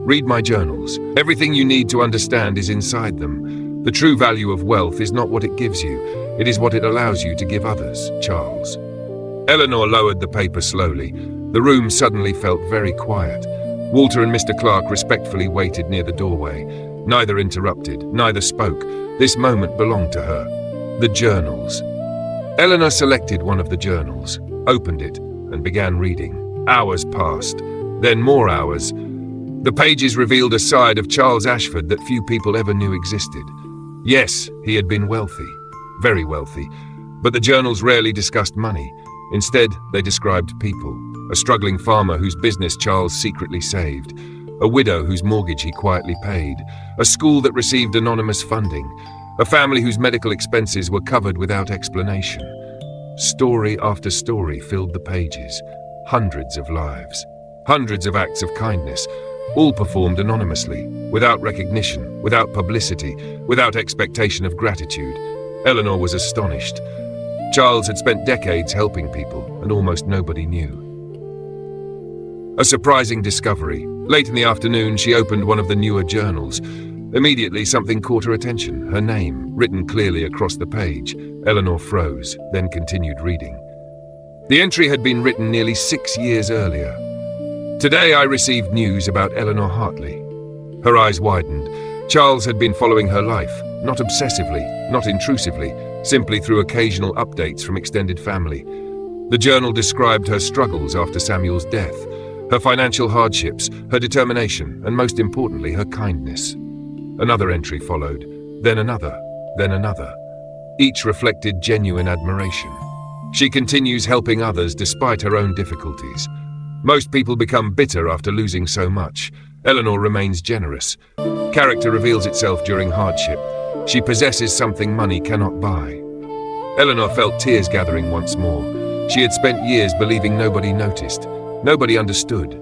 Read my journals. Everything you need to understand is inside them. The true value of wealth is not what it gives you, it is what it allows you to give others, Charles." Eleanor lowered the paper slowly. The room suddenly felt very quiet. Walter and Mr. Clark respectfully waited near the doorway. Neither interrupted, neither spoke. This moment belonged to her. The journals. Eleanor selected one of the journals, opened it, and began reading. Hours passed, then more hours. The pages revealed a side of Charles Ashford that few people ever knew existed. Yes, he had been wealthy, very wealthy, but the journals rarely discussed money. Instead, they described people. A struggling farmer whose business Charles secretly saved. A widow whose mortgage he quietly paid. A school that received anonymous funding. A family whose medical expenses were covered without explanation. Story after story filled the pages. Hundreds of lives. Hundreds of acts of kindness. All performed anonymously, without recognition, without publicity, without expectation of gratitude. Eleanor was astonished. Charles had spent decades helping people, and almost nobody knew. A surprising discovery. Late in the afternoon, she opened one of the newer journals. Immediately, something caught her attention. Her name, written clearly across the page. Eleanor froze, then continued reading. The entry had been written nearly 6 years earlier. "Today I received news about Eleanor Hartley." Her eyes widened. Charles had been following her life, not obsessively, not intrusively, simply through occasional updates from extended family. The journal described her struggles after Samuel's death, her financial hardships, her determination, and most importantly, her kindness. Another entry followed, then another, then another. Each reflected genuine admiration. She continues helping others despite her own difficulties. Most people become bitter after losing so much. Eleanor remains generous. Character reveals itself during hardship. She possesses something money cannot buy. Eleanor felt tears gathering once more. She had spent years believing nobody noticed, nobody understood,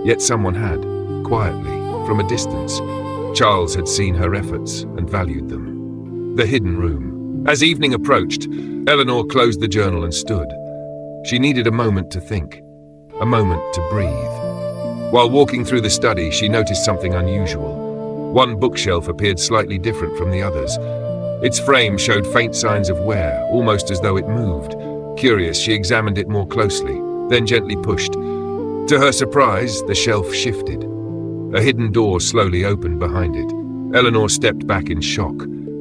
yet someone had, quietly, from a distance. Charles had seen her efforts and valued them. The hidden room. As evening approached, Eleanor closed the journal and stood. She needed a moment to think, a moment to breathe. While walking through the study, she noticed something unusual. One bookshelf appeared slightly different from the others. Its frame showed faint signs of wear, almost as though it moved. Curious, she examined it more closely, then gently pushed. To her surprise, the shelf shifted. A hidden door slowly opened behind it. Eleanor stepped back in shock.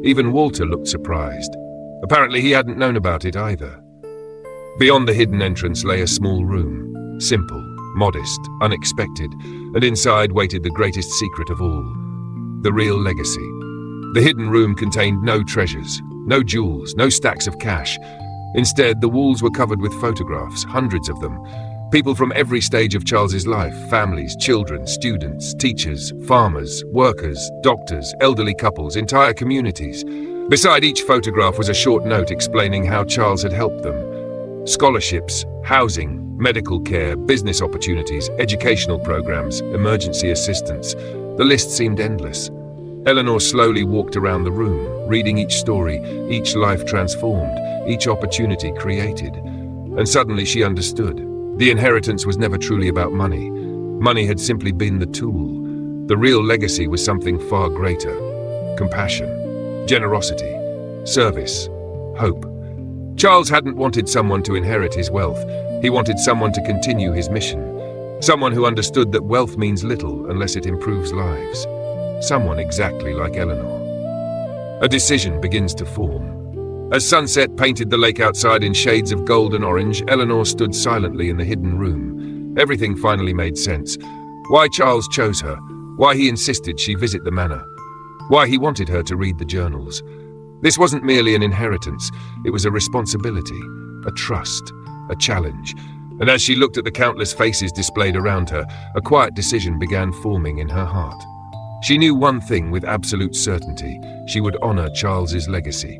Even Walter looked surprised. Apparently he hadn't known about it either. Beyond the hidden entrance lay a small room. Simple, modest, unexpected, and inside waited the greatest secret of all. The real legacy. The hidden room contained no treasures, no jewels, no stacks of cash. Instead, the walls were covered with photographs, hundreds of them. People from every stage of Charles's life, families, children, students, teachers, farmers, workers, doctors, elderly couples, entire communities. Beside each photograph was a short note explaining how Charles had helped them. Scholarships, housing, medical care, business opportunities, educational programs, emergency assistance. The list seemed endless. Eleanor slowly walked around the room, reading each story, each life transformed, each opportunity created. And suddenly she understood. The inheritance was never truly about money. Money had simply been the tool. The real legacy was something far greater. Compassion, generosity, service, hope. Charles hadn't wanted someone to inherit his wealth. He wanted someone to continue his mission. Someone who understood that wealth means little unless it improves lives. Someone exactly like Eleanor. A decision begins to form. As sunset painted the lake outside in shades of gold and orange, Eleanor stood silently in the hidden room. Everything finally made sense. Why Charles chose her, why he insisted she visit the manor, why he wanted her to read the journals. This wasn't merely an inheritance, it was a responsibility, a trust, a challenge. And as she looked at the countless faces displayed around her, a quiet decision began forming in her heart. She knew one thing with absolute certainty: she would honor Charles's legacy.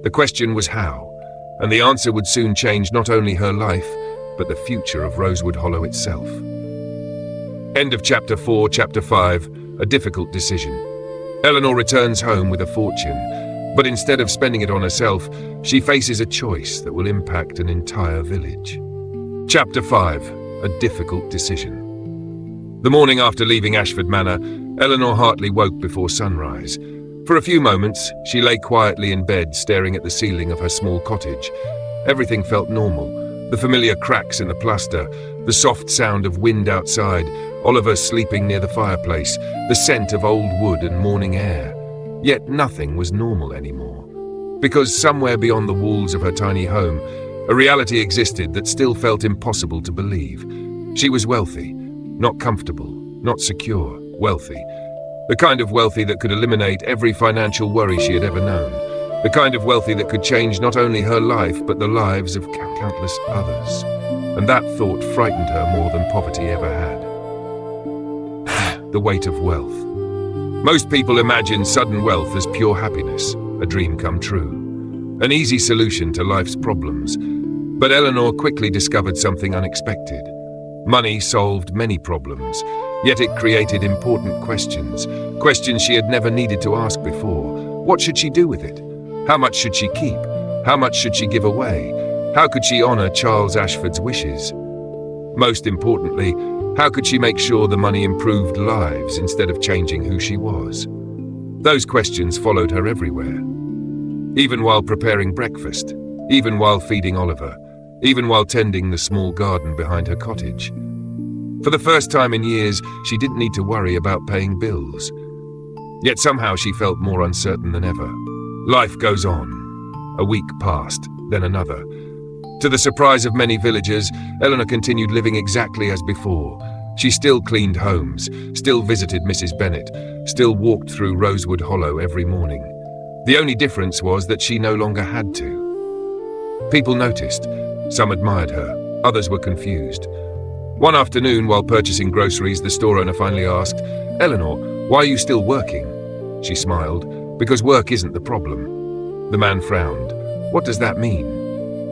The question was how, and the answer would soon change not only her life, but the future of Rosewood Hollow itself. End of Chapter 4, Chapter 5, A Difficult Decision. Eleanor returns home with a fortune, but instead of spending it on herself, she faces a choice that will impact an entire village. Chapter 5, A Difficult Decision. The morning after leaving Ashford Manor, Eleanor Hartley woke before sunrise. For a few moments, she lay quietly in bed, staring at the ceiling of her small cottage. Everything felt normal. The familiar cracks in the plaster, the soft sound of wind outside, Oliver sleeping near the fireplace, the scent of old wood and morning air. Yet nothing was normal anymore. Because somewhere beyond the walls of her tiny home, a reality existed that still felt impossible to believe. She was wealthy, not comfortable, not secure, wealthy. The kind of wealthy that could eliminate every financial worry she had ever known. The kind of wealthy that could change not only her life, but the lives of countless others. And that thought frightened her more than poverty ever had. The weight of wealth. Most people imagine sudden wealth as pure happiness, a dream come true, an easy solution to life's problems. But Eleanor quickly discovered something unexpected. Money solved many problems, yet it created important questions, questions she had never needed to ask before. What should she do with it? How much should she keep? How much should she give away? How could she honor Charles Ashford's wishes? Most importantly, how could she make sure the money improved lives instead of changing who she was? Those questions followed her everywhere. Even while preparing breakfast, even while feeding Oliver, even while tending the small garden behind her cottage. For the first time in years, she didn't need to worry about paying bills. Yet somehow she felt more uncertain than ever. Life goes on. A week passed, then another. To the surprise of many villagers, Eleanor continued living exactly as before. She still cleaned homes, still visited Mrs. Bennet, still walked through Rosewood Hollow every morning. The only difference was that she no longer had to. People noticed. Some admired her, others were confused. One afternoon, while purchasing groceries, the store owner finally asked, "Eleanor, why are you still working?" She smiled, "Because work isn't the problem." The man frowned. "What does that mean?"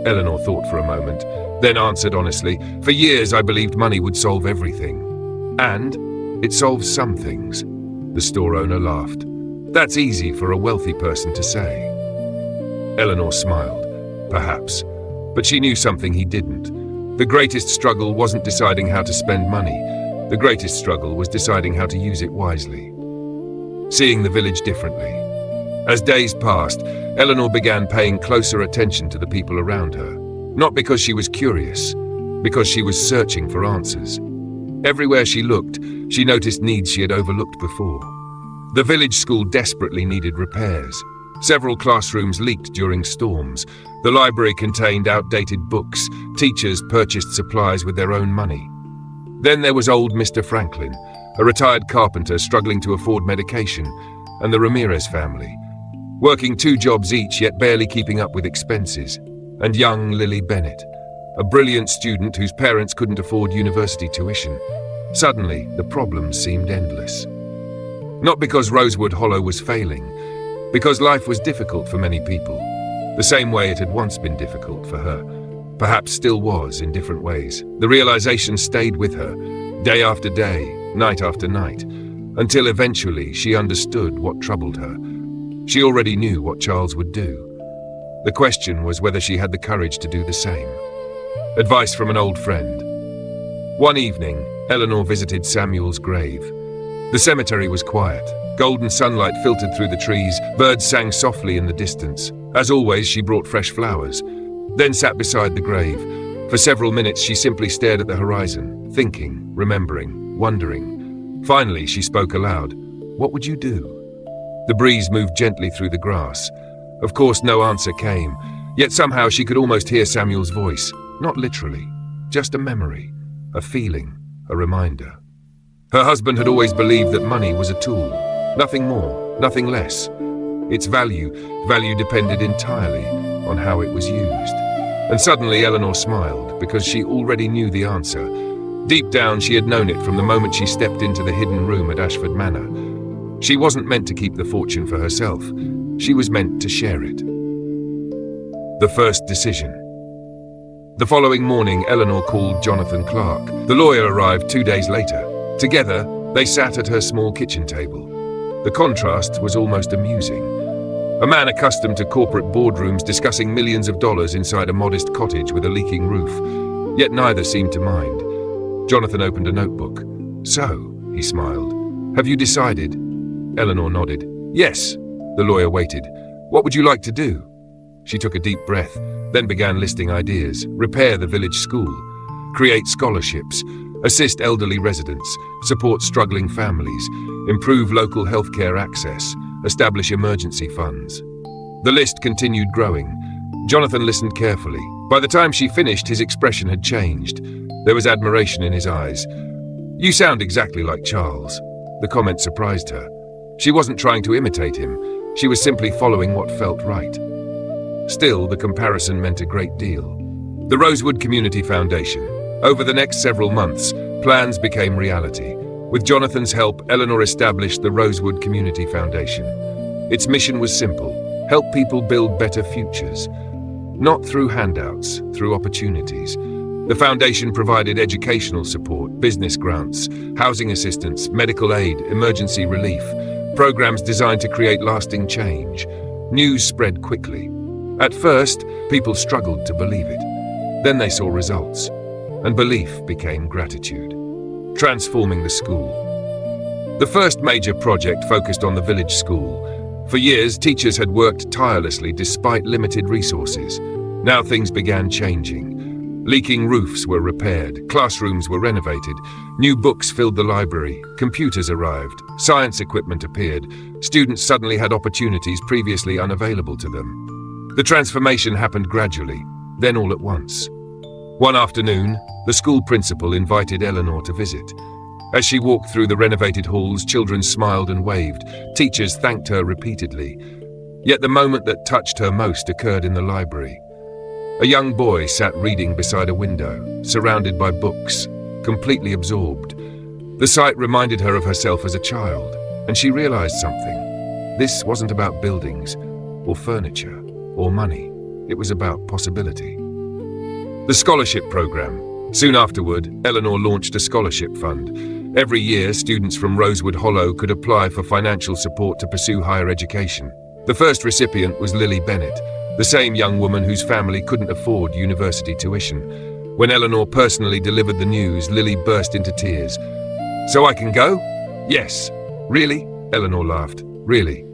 Eleanor thought for a moment. then answered honestly, "For years I believed money would solve everything." "And it solves some things." The store owner laughed. "That's easy for a wealthy person to say." Eleanor smiled. Perhaps. But she knew something he didn't. The greatest struggle wasn't deciding how to spend money. The greatest struggle was deciding how to use it wisely. Seeing the village differently. As days passed, Eleanor began paying closer attention to the people around her. Not because she was curious, because she was searching for answers. Everywhere she looked, she noticed needs she had overlooked before. The village school desperately needed repairs. Several classrooms leaked during storms. The library contained outdated books. Teachers purchased supplies with their own money. Then there was old Mr. Franklin, a retired carpenter struggling to afford medication, and the Ramirez family, working 2 jobs each yet barely keeping up with expenses, and young Lily Bennett, a brilliant student whose parents couldn't afford university tuition. Suddenly, the problems seemed endless. Not because Rosewood Hollow was failing, because life was difficult for many people, the same way it had once been difficult for her, perhaps still was in different ways. The realization stayed with her, day after day, night after night, until eventually she understood what troubled her. She already knew what Charles would do. The question was whether she had the courage to do the same. Advice from an old friend. One evening, Eleanor visited Samuel's grave. The cemetery was quiet. Golden sunlight filtered through the trees, birds sang softly in the distance. As always, she brought fresh flowers, then sat beside the grave. For several minutes, she simply stared at the horizon, thinking, remembering, wondering. Finally, she spoke aloud. "What would you do?" The breeze moved gently through the grass. Of course, no answer came, yet somehow she could almost hear Samuel's voice. Not literally, just a memory, a feeling, a reminder. Her husband had always believed that money was a tool. Nothing more, nothing less. Its value depended entirely on how it was used. And suddenly Eleanor smiled, because she already knew the answer. Deep down, she had known it from the moment she stepped into the hidden room at Ashford Manor. She wasn't meant to keep the fortune for herself. She was meant to share it. The first decision. The following morning, Eleanor called Jonathan Clark. The lawyer arrived 2 days later. Together, they sat at her small kitchen table. The contrast was almost amusing. A man accustomed to corporate boardrooms discussing millions of dollars inside a modest cottage with a leaking roof. Yet neither seemed to mind. Jonathan opened a notebook. "So," he smiled, "have you decided?" Eleanor nodded. "Yes." The lawyer waited. "What would you like to do?" She took a deep breath, then began listing ideas. Repair the village school, create scholarships, assist elderly residents, support struggling families, improve local healthcare access, establish emergency funds. The list continued growing. Jonathan listened carefully. By the time she finished, his expression had changed. There was admiration in his eyes. "You sound exactly like Charles." The comment surprised her. She wasn't trying to imitate him. She was simply following what felt right. Still, the comparison meant a great deal. The Rosewood Community Foundation. Over the next several months, plans became reality. With Jonathan's help, Eleanor established the Rosewood Community Foundation. Its mission was simple: help people build better futures. Not through handouts, through opportunities. The foundation provided educational support, business grants, housing assistance, medical aid, emergency relief, programs designed to create lasting change. News spread quickly. At first, people struggled to believe it. Then they saw results, and belief became gratitude. Transforming the school. The first major project focused on the village school. For years, teachers had worked tirelessly despite limited resources. Now things began changing. Leaking roofs were repaired, classrooms were renovated, new books filled the library, computers arrived, science equipment appeared, students suddenly had opportunities previously unavailable to them. The transformation happened gradually, then all at once. One afternoon, the school principal invited Eleanor to visit. As she walked through the renovated halls, children smiled and waved. Teachers thanked her repeatedly. Yet the moment that touched her most occurred in the library. A young boy sat reading beside a window, surrounded by books, completely absorbed. The sight reminded her of herself as a child, and she realized something. This wasn't about buildings, or furniture, or money. It was about possibility. The scholarship program. Soon afterward, Eleanor launched a scholarship fund. Every year, students from Rosewood Hollow could apply for financial support to pursue higher education. The first recipient was Lily Bennett, the same young woman whose family couldn't afford university tuition. When Eleanor personally delivered the news, Lily burst into tears. "So I can go?" "Yes." "Really?" Eleanor laughed. "Really?"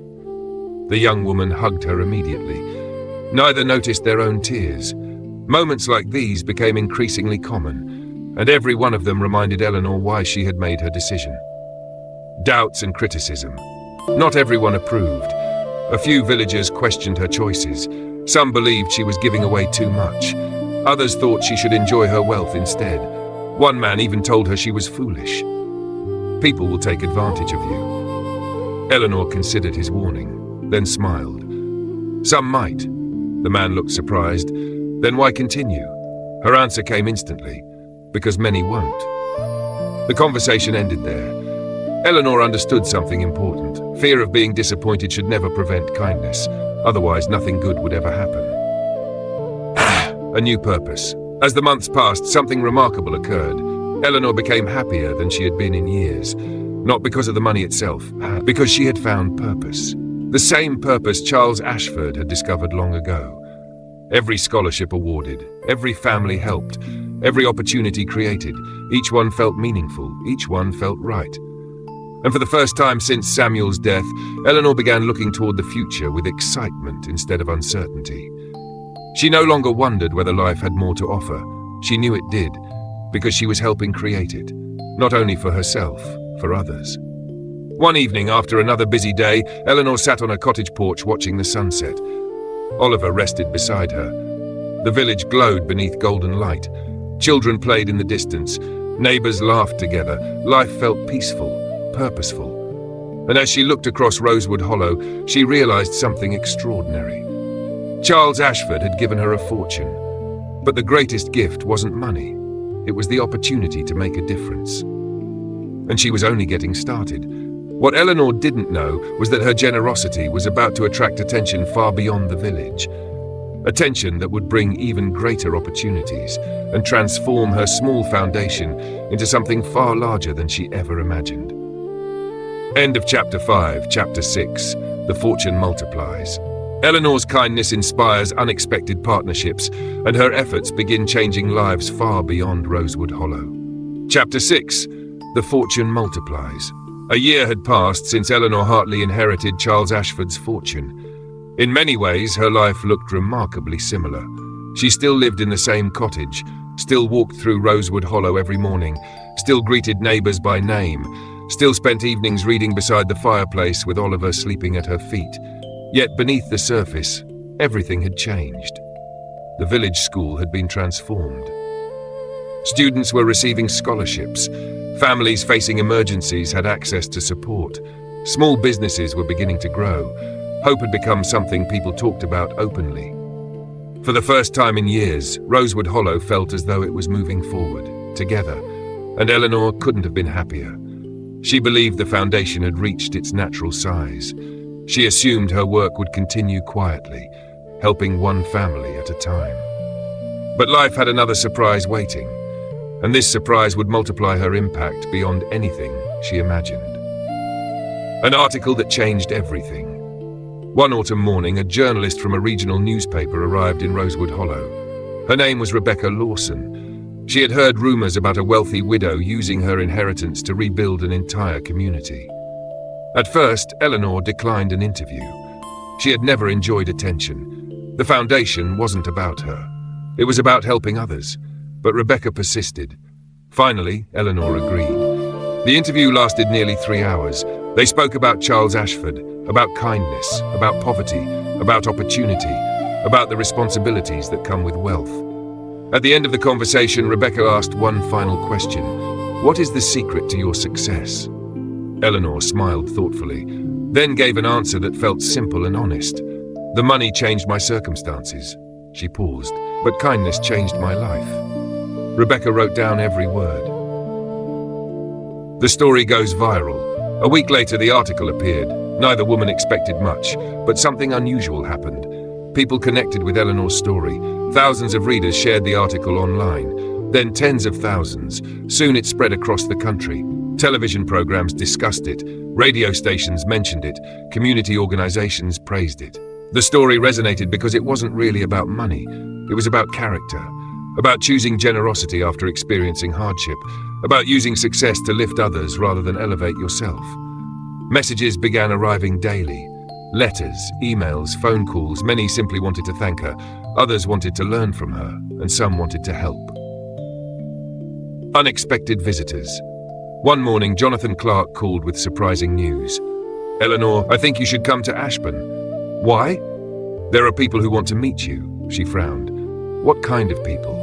The young woman hugged her immediately. Neither noticed their own tears. Moments like these became increasingly common, and every one of them reminded Eleanor why she had made her decision. Doubts and criticism. Not everyone approved. A few villagers questioned her choices. Some believed she was giving away too much. Others thought she should enjoy her wealth instead. One man even told her she was foolish. "People will take advantage of you." Eleanor considered his warning, then smiled. "Some might." The man looked surprised. "Then why continue?" Her answer came instantly. "Because many won't." The conversation ended there. Eleanor understood something important. Fear of being disappointed should never prevent kindness. Otherwise, nothing good would ever happen. A new purpose. As the months passed, something remarkable occurred. Eleanor became happier than she had been in years. Not because of the money itself, because she had found purpose. The same purpose Charles Ashford had discovered long ago. Every scholarship awarded, every family helped, every opportunity created, each one felt meaningful, each one felt right. And for the first time since Samuel's death, Eleanor began looking toward the future with excitement instead of uncertainty. She no longer wondered whether life had more to offer. She knew it did, because she was helping create it, not only for herself, for others. One evening, after another busy day, Eleanor sat on her cottage porch watching the sunset. Oliver rested beside her. The village glowed beneath golden light. Children played in the distance. Neighbors laughed together. Life felt peaceful, purposeful. And as she looked across Rosewood Hollow, she realized something extraordinary. Charles Ashford had given her a fortune. But the greatest gift wasn't money. It was the opportunity to make a difference. And she was only getting started. What Eleanor didn't know was that her generosity was about to attract attention far beyond the village. Attention that would bring even greater opportunities and transform her small foundation into something far larger than she ever imagined. End of Chapter 5, Chapter 6. The Fortune Multiplies. Eleanor's kindness inspires unexpected partnerships, and her efforts begin changing lives far beyond Rosewood Hollow. Chapter 6. The Fortune Multiplies. A year had passed since Eleanor Hartley inherited Charles Ashford's fortune. In many ways, her life looked remarkably similar. She still lived in the same cottage, still walked through Rosewood Hollow every morning, still greeted neighbors by name, still spent evenings reading beside the fireplace with Oliver sleeping at her feet. Yet beneath the surface, everything had changed. The village school had been transformed. Students were receiving scholarships. Families facing emergencies had access to support. Small businesses were beginning to grow. Hope had become something people talked about openly. For the first time in years, Rosewood Hollow felt as though it was moving forward, together, and Eleanor couldn't have been happier. She believed the foundation had reached its natural size. She assumed her work would continue quietly, helping one family at a time. But life had another surprise waiting, and this surprise would multiply her impact beyond anything she imagined. An article that changed everything. One autumn morning, a journalist from a regional newspaper arrived in Rosewood Hollow. Her name was Rebecca Lawson. She had heard rumors about a wealthy widow using her inheritance to rebuild an entire community. At first, Eleanor declined an interview. She had never enjoyed attention. The foundation wasn't about her. It was about helping others. But Rebecca persisted. Finally, Eleanor agreed. The interview lasted nearly 3 hours. They spoke about Charles Ashford, about kindness, about poverty, about opportunity, about the responsibilities that come with wealth. At the end of the conversation, Rebecca asked one final question. "What is the secret to your success?" Eleanor smiled thoughtfully, then gave an answer that felt simple and honest. "The money changed my circumstances." She paused. "But kindness changed my life." Rebecca wrote down every word. The story goes viral. A week later, the article appeared. Neither woman expected much, but something unusual happened. People connected with Eleanor's story. Thousands of readers shared the article online, then tens of thousands. Soon it spread across the country. Television programs discussed it, radio stations mentioned it, community organizations praised it. The story resonated because it wasn't really about money. It was about character, about choosing generosity after experiencing hardship, about using success to lift others rather than elevate yourself. Messages began arriving daily. Letters, emails, phone calls. Many simply wanted to thank her, others wanted to learn from her, and some wanted to help. Unexpected visitors. One morning, Jonathan Clark called with surprising news. "Eleanor, I think you should come to Ashburn." "Why?" "There are people who want to meet you," she frowned. "What kind of people?"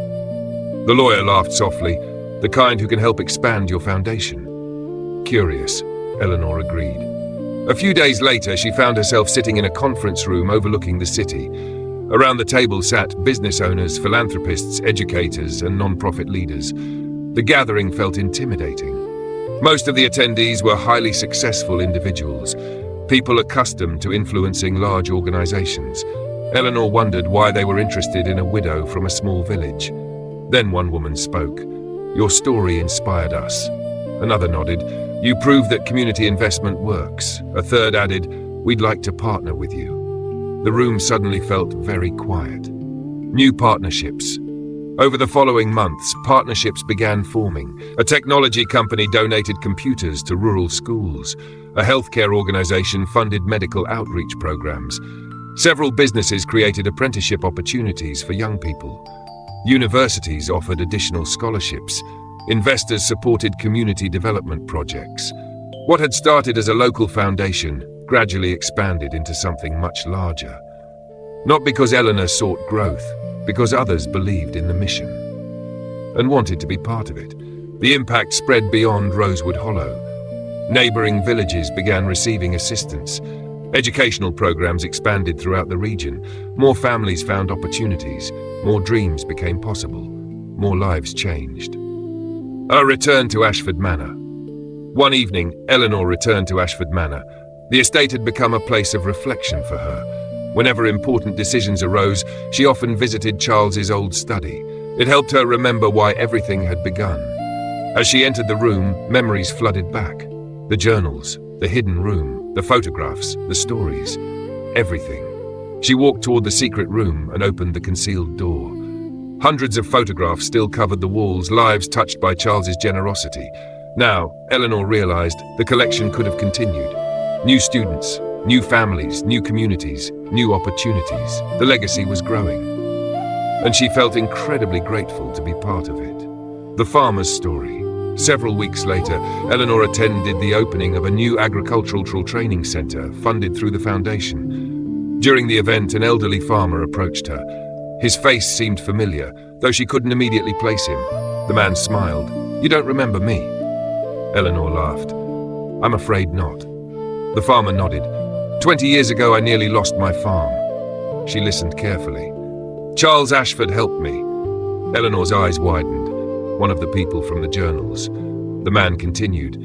The lawyer laughed softly. "The kind who can help expand your foundation." "Curious," Eleanor agreed. A few days later, she found herself sitting in a conference room overlooking the city. Around the table sat business owners, philanthropists, educators, and non-profit leaders. The gathering felt intimidating. Most of the attendees were highly successful individuals, people accustomed to influencing large organizations. Eleanor wondered why they were interested in a widow from a small village. Then one woman spoke. "Your story inspired us." Another nodded. "You prove that community investment works." A third added, "We'd like to partner with you." The room suddenly felt very quiet. New partnerships. Over the following months, partnerships began forming. A technology company donated computers to rural schools. A healthcare organization funded medical outreach programs. Several businesses created apprenticeship opportunities for young people. Universities offered additional scholarships. Investors supported community development projects. What had started as a local foundation gradually expanded into something much larger. Not because Eleanor sought growth, because others believed in the mission and wanted to be part of it. The impact spread beyond Rosewood Hollow. Neighboring villages began receiving assistance. Educational programs expanded throughout the region. More families found opportunities. More dreams became possible. More lives changed. A return to Ashford Manor. One evening, Eleanor returned to Ashford Manor. The estate had become a place of reflection for her. Whenever important decisions arose, she often visited Charles's old study. It helped her remember why everything had begun. As she entered the room, memories flooded back. The journals, the hidden room, the photographs, the stories, everything. She walked toward the secret room and opened the concealed door. Hundreds of photographs still covered the walls, lives touched by Charles's generosity. Now, Eleanor realized the collection could have continued. New students, new families, new communities, new opportunities. The legacy was growing. And she felt incredibly grateful to be part of it. The farmer's story. Several weeks later, Eleanor attended the opening of a new agricultural training center funded through the foundation. During the event, an elderly farmer approached her. His face seemed familiar, though she couldn't immediately place him. The man smiled. "You don't remember me?" Eleanor laughed. "I'm afraid not." The farmer nodded. 20 years ago, I nearly lost my farm." She listened carefully. "Charles Ashford helped me." Eleanor's eyes widened. One of the people from the journals. The man continued.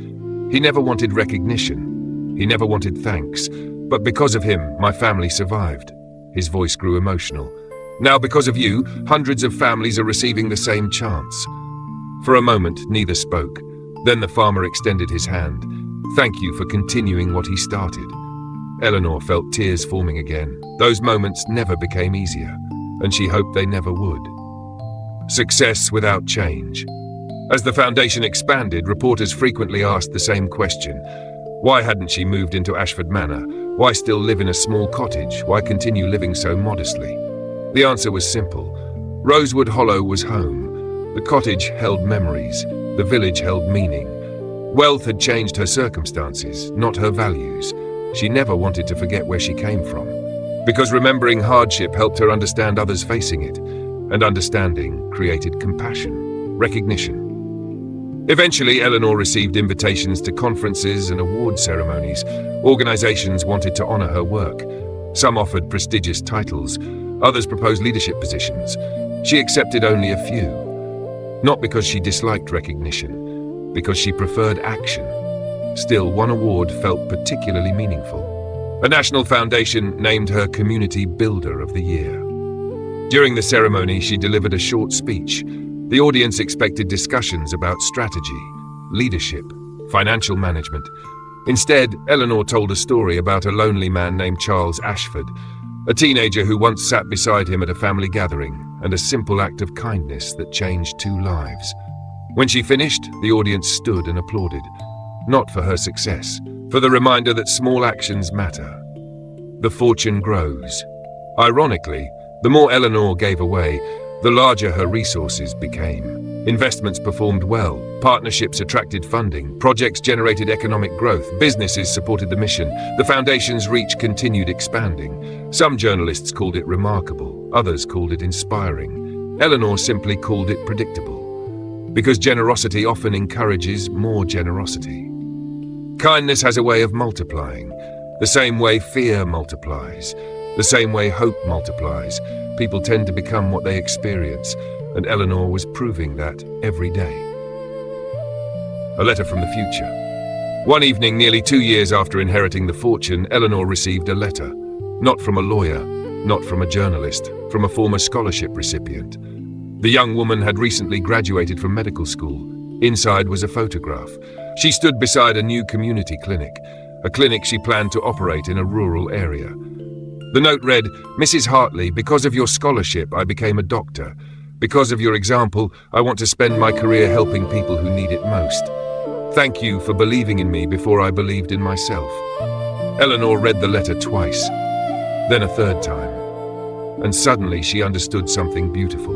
"He never wanted recognition. He never wanted thanks. But because of him, my family survived." His voice grew emotional. "Now, because of you, hundreds of families are receiving the same chance." For a moment, neither spoke. Then the farmer extended his hand. "Thank you for continuing what he started." Eleanor felt tears forming again. Those moments never became easier, and she hoped they never would. Success without change. As the foundation expanded, reporters frequently asked the same question. Why hadn't she moved into Ashford Manor? Why still live in a small cottage? Why continue living so modestly? The answer was simple. Rosewood Hollow was home. The cottage held memories. The village held meaning. Wealth had changed her circumstances, not her values. She never wanted to forget where she came from, because remembering hardship helped her understand others facing it, and understanding created compassion, recognition. Eventually, Eleanor received invitations to conferences and award ceremonies. Organizations wanted to honor her work. Some offered prestigious titles. Others proposed leadership positions. She accepted only a few. Not because she disliked recognition, because she preferred action. Still, one award felt particularly meaningful. A national foundation named her Community Builder of the Year. During the ceremony, she delivered a short speech. The audience expected discussions about strategy, leadership, financial management. Instead, Eleanor told a story about a lonely man named Charles Ashford, a teenager who once sat beside him at a family gathering, and a simple act of kindness that changed 2 lives. When she finished, the audience stood and applauded, not for her success, for the reminder that small actions matter. The fortune grows. Ironically, the more Eleanor gave away, the larger her resources became. Investments performed well, partnerships attracted funding, projects generated economic growth, businesses supported the mission, the foundation's reach continued expanding. Some journalists called it remarkable, others called it inspiring. Eleanor simply called it predictable, because generosity often encourages more generosity. Kindness has a way of multiplying, the same way fear multiplies, the same way hope multiplies. People tend to become what they experience, and Eleanor was proving that every day. A letter from the future. One evening, nearly 2 years after inheriting the fortune, Eleanor received a letter. Not from a lawyer, not from a journalist, from a former scholarship recipient. The young woman had recently graduated from medical school. Inside was a photograph. She stood beside a new community clinic, a clinic she planned to operate in a rural area. The note read, "Mrs. Hartley, because of your scholarship, I became a doctor. Because of your example, I want to spend my career helping people who need it most. Thank you for believing in me before I believed in myself." Eleanor read the letter twice, then a third time, and suddenly she understood something beautiful.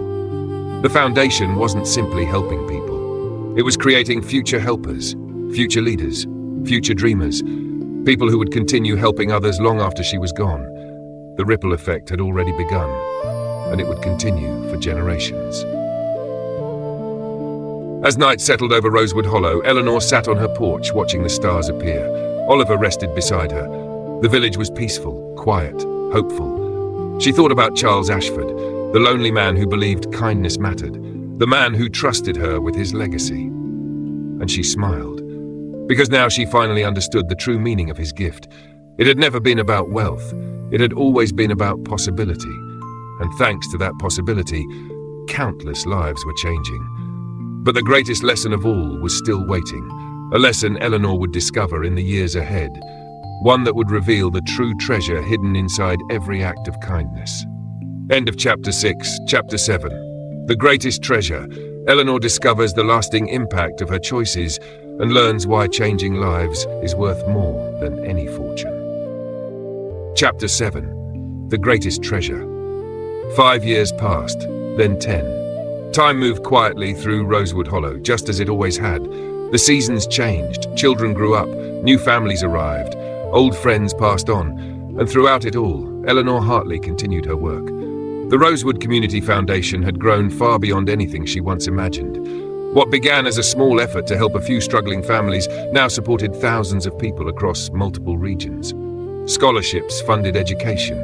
The foundation wasn't simply helping people. It was creating future helpers, future leaders, future dreamers, people who would continue helping others long after she was gone. The ripple effect had already begun, and it would continue for generations. As night settled over Rosewood Hollow, Eleanor sat on her porch watching the stars appear. Oliver rested beside her. The village was peaceful, quiet, hopeful. She thought about Charles Ashford, the lonely man who believed kindness mattered, the man who trusted her with his legacy. And she smiled, because now she finally understood the true meaning of his gift. It had never been about wealth. It had always been about possibility. And thanks to that possibility, countless lives were changing. But the greatest lesson of all was still waiting, a lesson Eleanor would discover in the years ahead, one that would reveal the true treasure hidden inside every act of kindness. End of Chapter 6, Chapter 7. The greatest treasure. Eleanor discovers the lasting impact of her choices and learns why changing lives is worth more than any fortune. Chapter 7. The greatest treasure. 5 years passed, then 10. Time moved quietly through Rosewood Hollow, just as it always had. The seasons changed, children grew up, new families arrived, old friends passed on, and throughout it all, Eleanor Hartley continued her work. The Rosewood Community Foundation had grown far beyond anything she once imagined. What began as a small effort to help a few struggling families now supported thousands of people across multiple regions. Scholarships funded education,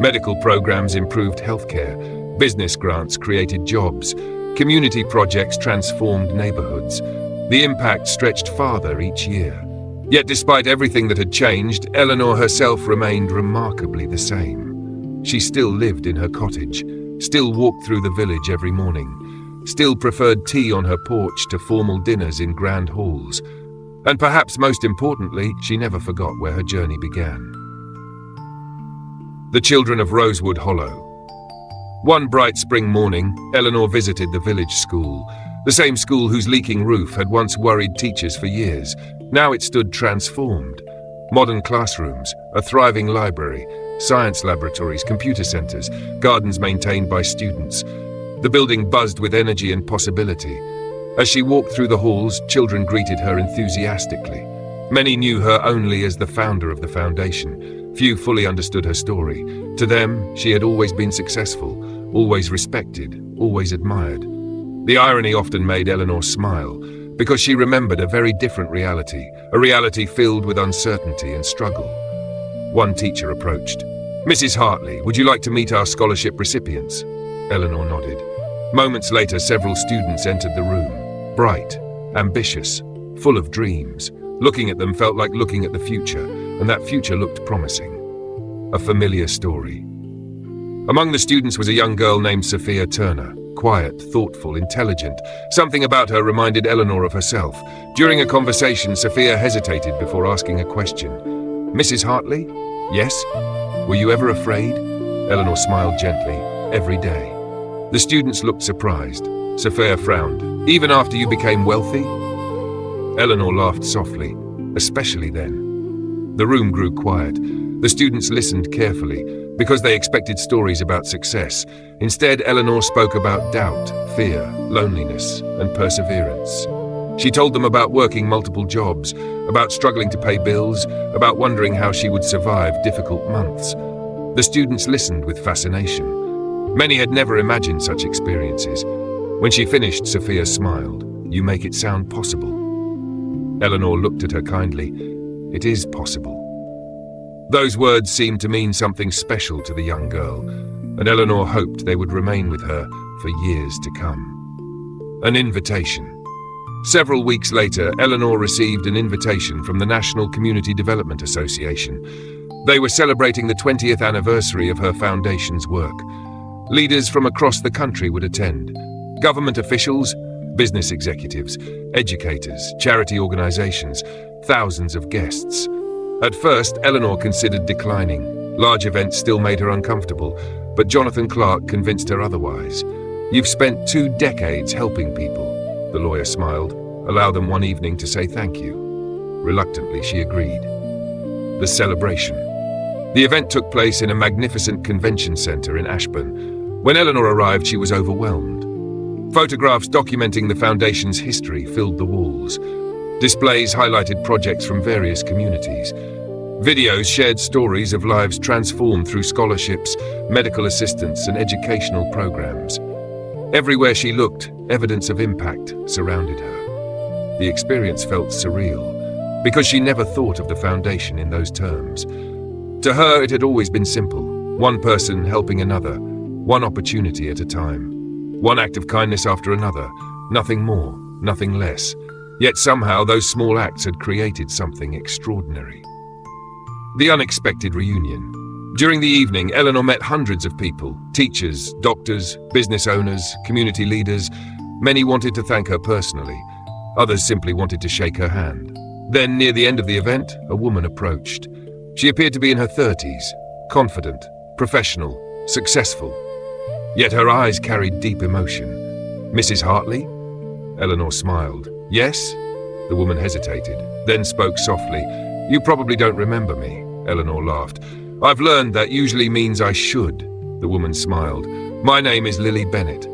medical programs improved healthcare, business grants created jobs, community projects transformed neighborhoods. The impact stretched farther each year. Yet despite everything that had changed, Eleanor herself remained remarkably the same. She still lived in her cottage, still walked through the village every morning, still preferred tea on her porch to formal dinners in grand halls. And perhaps most importantly, she never forgot where her journey began. The children of Rosewood Hollow. One bright spring morning, Eleanor visited the village school, the same school whose leaking roof had once worried teachers for years. Now it stood transformed. Modern classrooms, a thriving library, science laboratories, computer centers, gardens maintained by students. The building buzzed with energy and possibility. As she walked through the halls, children greeted her enthusiastically. Many knew her only as the founder of the foundation. Few fully understood her story. To them, she had always been successful, always respected, always admired. The irony often made Eleanor smile, because she remembered a very different reality, a reality filled with uncertainty and struggle. One teacher approached. "Mrs. Hartley, would you like to meet our scholarship recipients?" Eleanor nodded. Moments later, several students entered the room, bright, ambitious, full of dreams. Looking at them felt like looking at the future, and that future looked promising. A familiar story. Among the students was a young girl named Sophia Turner. Quiet, thoughtful, intelligent. Something about her reminded Eleanor of herself. During a conversation, Sophia hesitated before asking a question. "Mrs. Hartley?" "Yes." "Were you ever afraid?" Eleanor smiled gently. "Every day." The students looked surprised. Sophia frowned. "Even after you became wealthy?" Eleanor laughed softly. "Especially then." The room grew quiet. The students listened carefully, because they expected stories about success. Instead, Eleanor spoke about doubt, fear, loneliness, and perseverance. She told them about working multiple jobs, about struggling to pay bills, about wondering how she would survive difficult months. The students listened with fascination. Many had never imagined such experiences. When she finished, Sophia smiled. "You make it sound possible." Eleanor looked at her kindly. "It is possible." Those words seemed to mean something special to the young girl, and Eleanor hoped they would remain with her for years to come. An invitation. Several weeks later, Eleanor received an invitation from the National Community Development Association. They were celebrating the 20th anniversary of her foundation's work. Leaders from across the country would attend. Government officials, business executives, educators, charity organizations, thousands of guests. At first, Eleanor considered declining. Large events still made her uncomfortable, but Jonathan Clark convinced her otherwise. "You've spent 2 decades helping people," the lawyer smiled. "Allow them one evening to say thank you." Reluctantly, she agreed. The celebration. The event took place in a magnificent convention center in Ashburn. When Eleanor arrived, she was overwhelmed. Photographs documenting the foundation's history filled the walls. Displays highlighted projects from various communities. Videos shared stories of lives transformed through scholarships, medical assistance, and educational programs. Everywhere she looked, evidence of impact surrounded her. The experience felt surreal, because she never thought of the foundation in those terms. To her, it had always been simple. One person helping another, one opportunity at a time. One act of kindness after another, nothing more, nothing less. Yet somehow those small acts had created something extraordinary. The unexpected reunion. During the evening, Eleanor met hundreds of people, teachers, doctors, business owners, community leaders. Many wanted to thank her personally. Others simply wanted to shake her hand. Then, near the end of the event, a woman approached. She appeared to be in her 30s, confident, professional, successful. Yet her eyes carried deep emotion. "Mrs. Hartley?" Eleanor smiled. "Yes?" The woman hesitated, then spoke softly. "You probably don't remember me," Eleanor laughed. "I've learned that usually means I should," the woman smiled. "My name is Lily Bennett."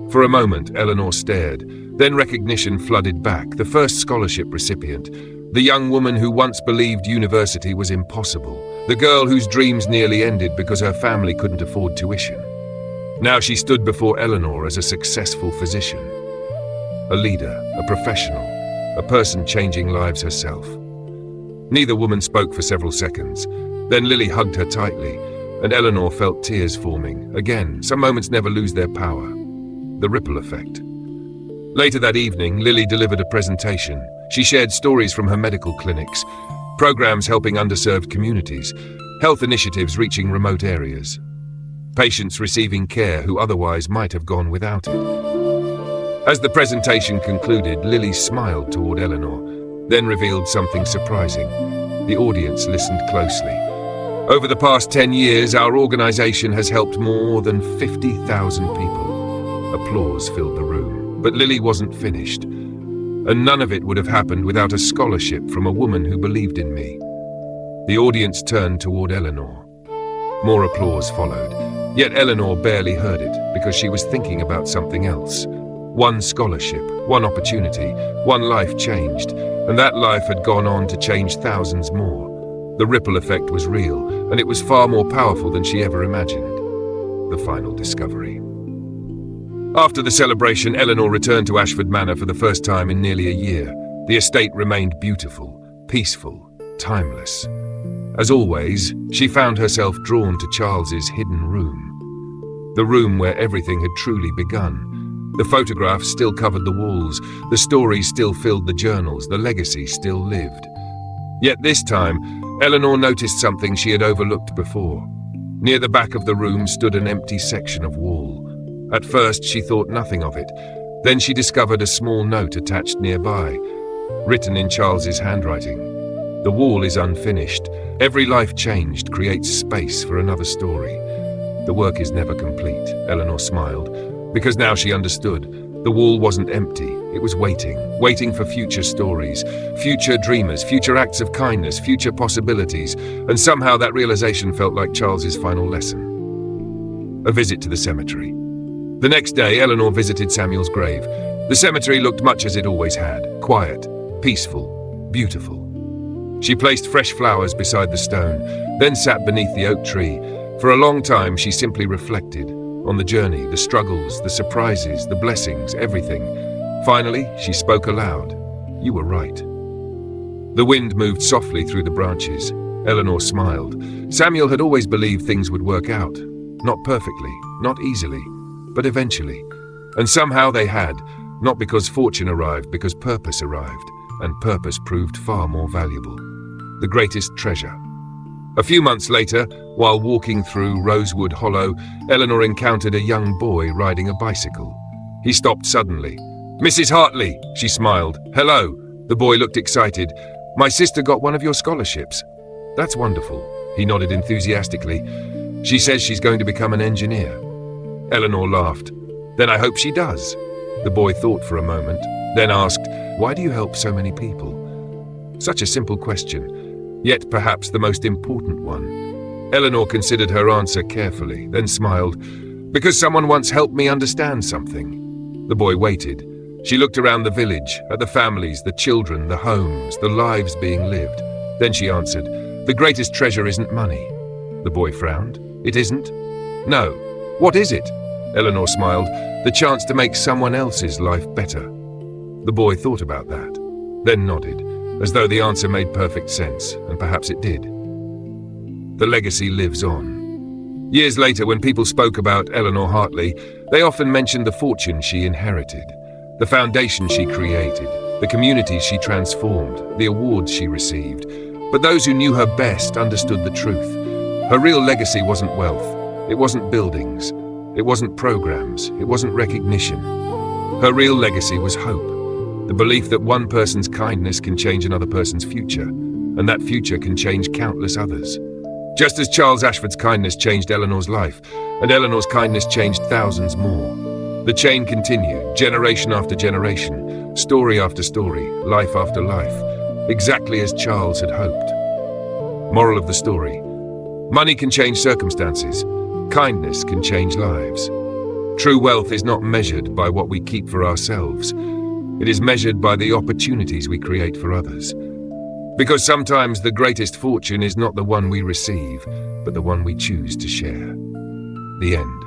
For a moment, Eleanor stared. Then recognition flooded back. The first scholarship recipient. The young woman who once believed university was impossible. The girl whose dreams nearly ended because her family couldn't afford tuition. Now she stood before Eleanor as a successful physician. A leader, a professional, a person changing lives herself. Neither woman spoke for several seconds. Then Lily hugged her tightly, and Eleanor felt tears forming. Again, some moments never lose their power. The ripple effect. Later that evening, Lily delivered a presentation. She shared stories from her medical clinics, programs helping underserved communities, health initiatives reaching remote areas, patients receiving care who otherwise might have gone without it. As the presentation concluded, Lily smiled toward Eleanor, then revealed something surprising. The audience listened closely. Over the past 10 years, our organization has helped more than 50,000 people. Applause filled the room, but Lily wasn't finished. And none of it would have happened without a scholarship from a woman who believed in me. The audience turned toward Eleanor. More applause followed, yet Eleanor barely heard it because she was thinking about something else. One scholarship, one opportunity, one life changed, and that life had gone on to change thousands more. The ripple effect was real, and it was far more powerful than she ever imagined. The final discovery. After the celebration, Eleanor returned to Ashford Manor for the first time in nearly a year. The estate remained beautiful, peaceful, timeless. As always, she found herself drawn to Charles's hidden room. The room where everything had truly begun. The photographs still covered the walls, the stories still filled the journals, the legacy still lived. Yet this time, Eleanor noticed something she had overlooked before. Near the back of the room stood an empty section of wall. At first, she thought nothing of it. Then she discovered a small note attached nearby, written in Charles's handwriting. The wall is unfinished. Every life changed creates space for another story. The work is never complete, Eleanor smiled, because now she understood. The wall wasn't empty. It was waiting for future stories, future dreamers, future acts of kindness, future possibilities, and somehow that realization felt like Charles's final lesson. A visit to the cemetery. The next day, Eleanor visited Samuel's grave. The cemetery looked much as it always had, quiet, peaceful, beautiful. She placed fresh flowers beside the stone, then sat beneath the oak tree. For a long time, she simply reflected on the journey, the struggles, the surprises, the blessings, everything. Finally, she spoke aloud. You were right. The wind moved softly through the branches. Eleanor smiled. Samuel had always believed things would work out. Not perfectly, not easily, but eventually. And somehow they had, not because fortune arrived, because purpose arrived, and purpose proved far more valuable. The greatest treasure. A few months later, while walking through Rosewood Hollow, Eleanor encountered a young boy riding a bicycle. He stopped suddenly. Mrs. Hartley, she smiled. Hello. The boy looked excited. My sister got one of your scholarships. That's wonderful. He nodded enthusiastically. She says she's going to become an engineer. Eleanor laughed. Then I hope she does. The boy thought for a moment, then asked, why do you help so many people? Such a simple question, yet perhaps the most important one. Eleanor considered her answer carefully, then smiled. Because someone once helped me understand something. The boy waited. She looked around the village, at the families, the children, the homes, the lives being lived. Then she answered, the greatest treasure isn't money. The boy frowned. It isn't? No. What is it? Eleanor smiled. The chance to make someone else's life better. The boy thought about that, then nodded, as though the answer made perfect sense, and perhaps it did. The legacy lives on. Years later, when people spoke about Eleanor Hartley, they often mentioned the fortune she inherited, the foundation she created, the communities she transformed, the awards she received. But those who knew her best understood the truth. Her real legacy wasn't wealth, it wasn't buildings, it wasn't programs, it wasn't recognition. Her real legacy was hope, the belief that one person's kindness can change another person's future, and that future can change countless others. Just as Charles Ashford's kindness changed Eleanor's life, and Eleanor's kindness changed thousands more. The chain continued, generation after generation, story after story, life after life, exactly as Charles had hoped. Moral of the story: money can change circumstances, kindness can change lives. True wealth is not measured by what we keep for ourselves. It is measured by the opportunities we create for others. Because sometimes the greatest fortune is not the one we receive, but the one we choose to share. The end.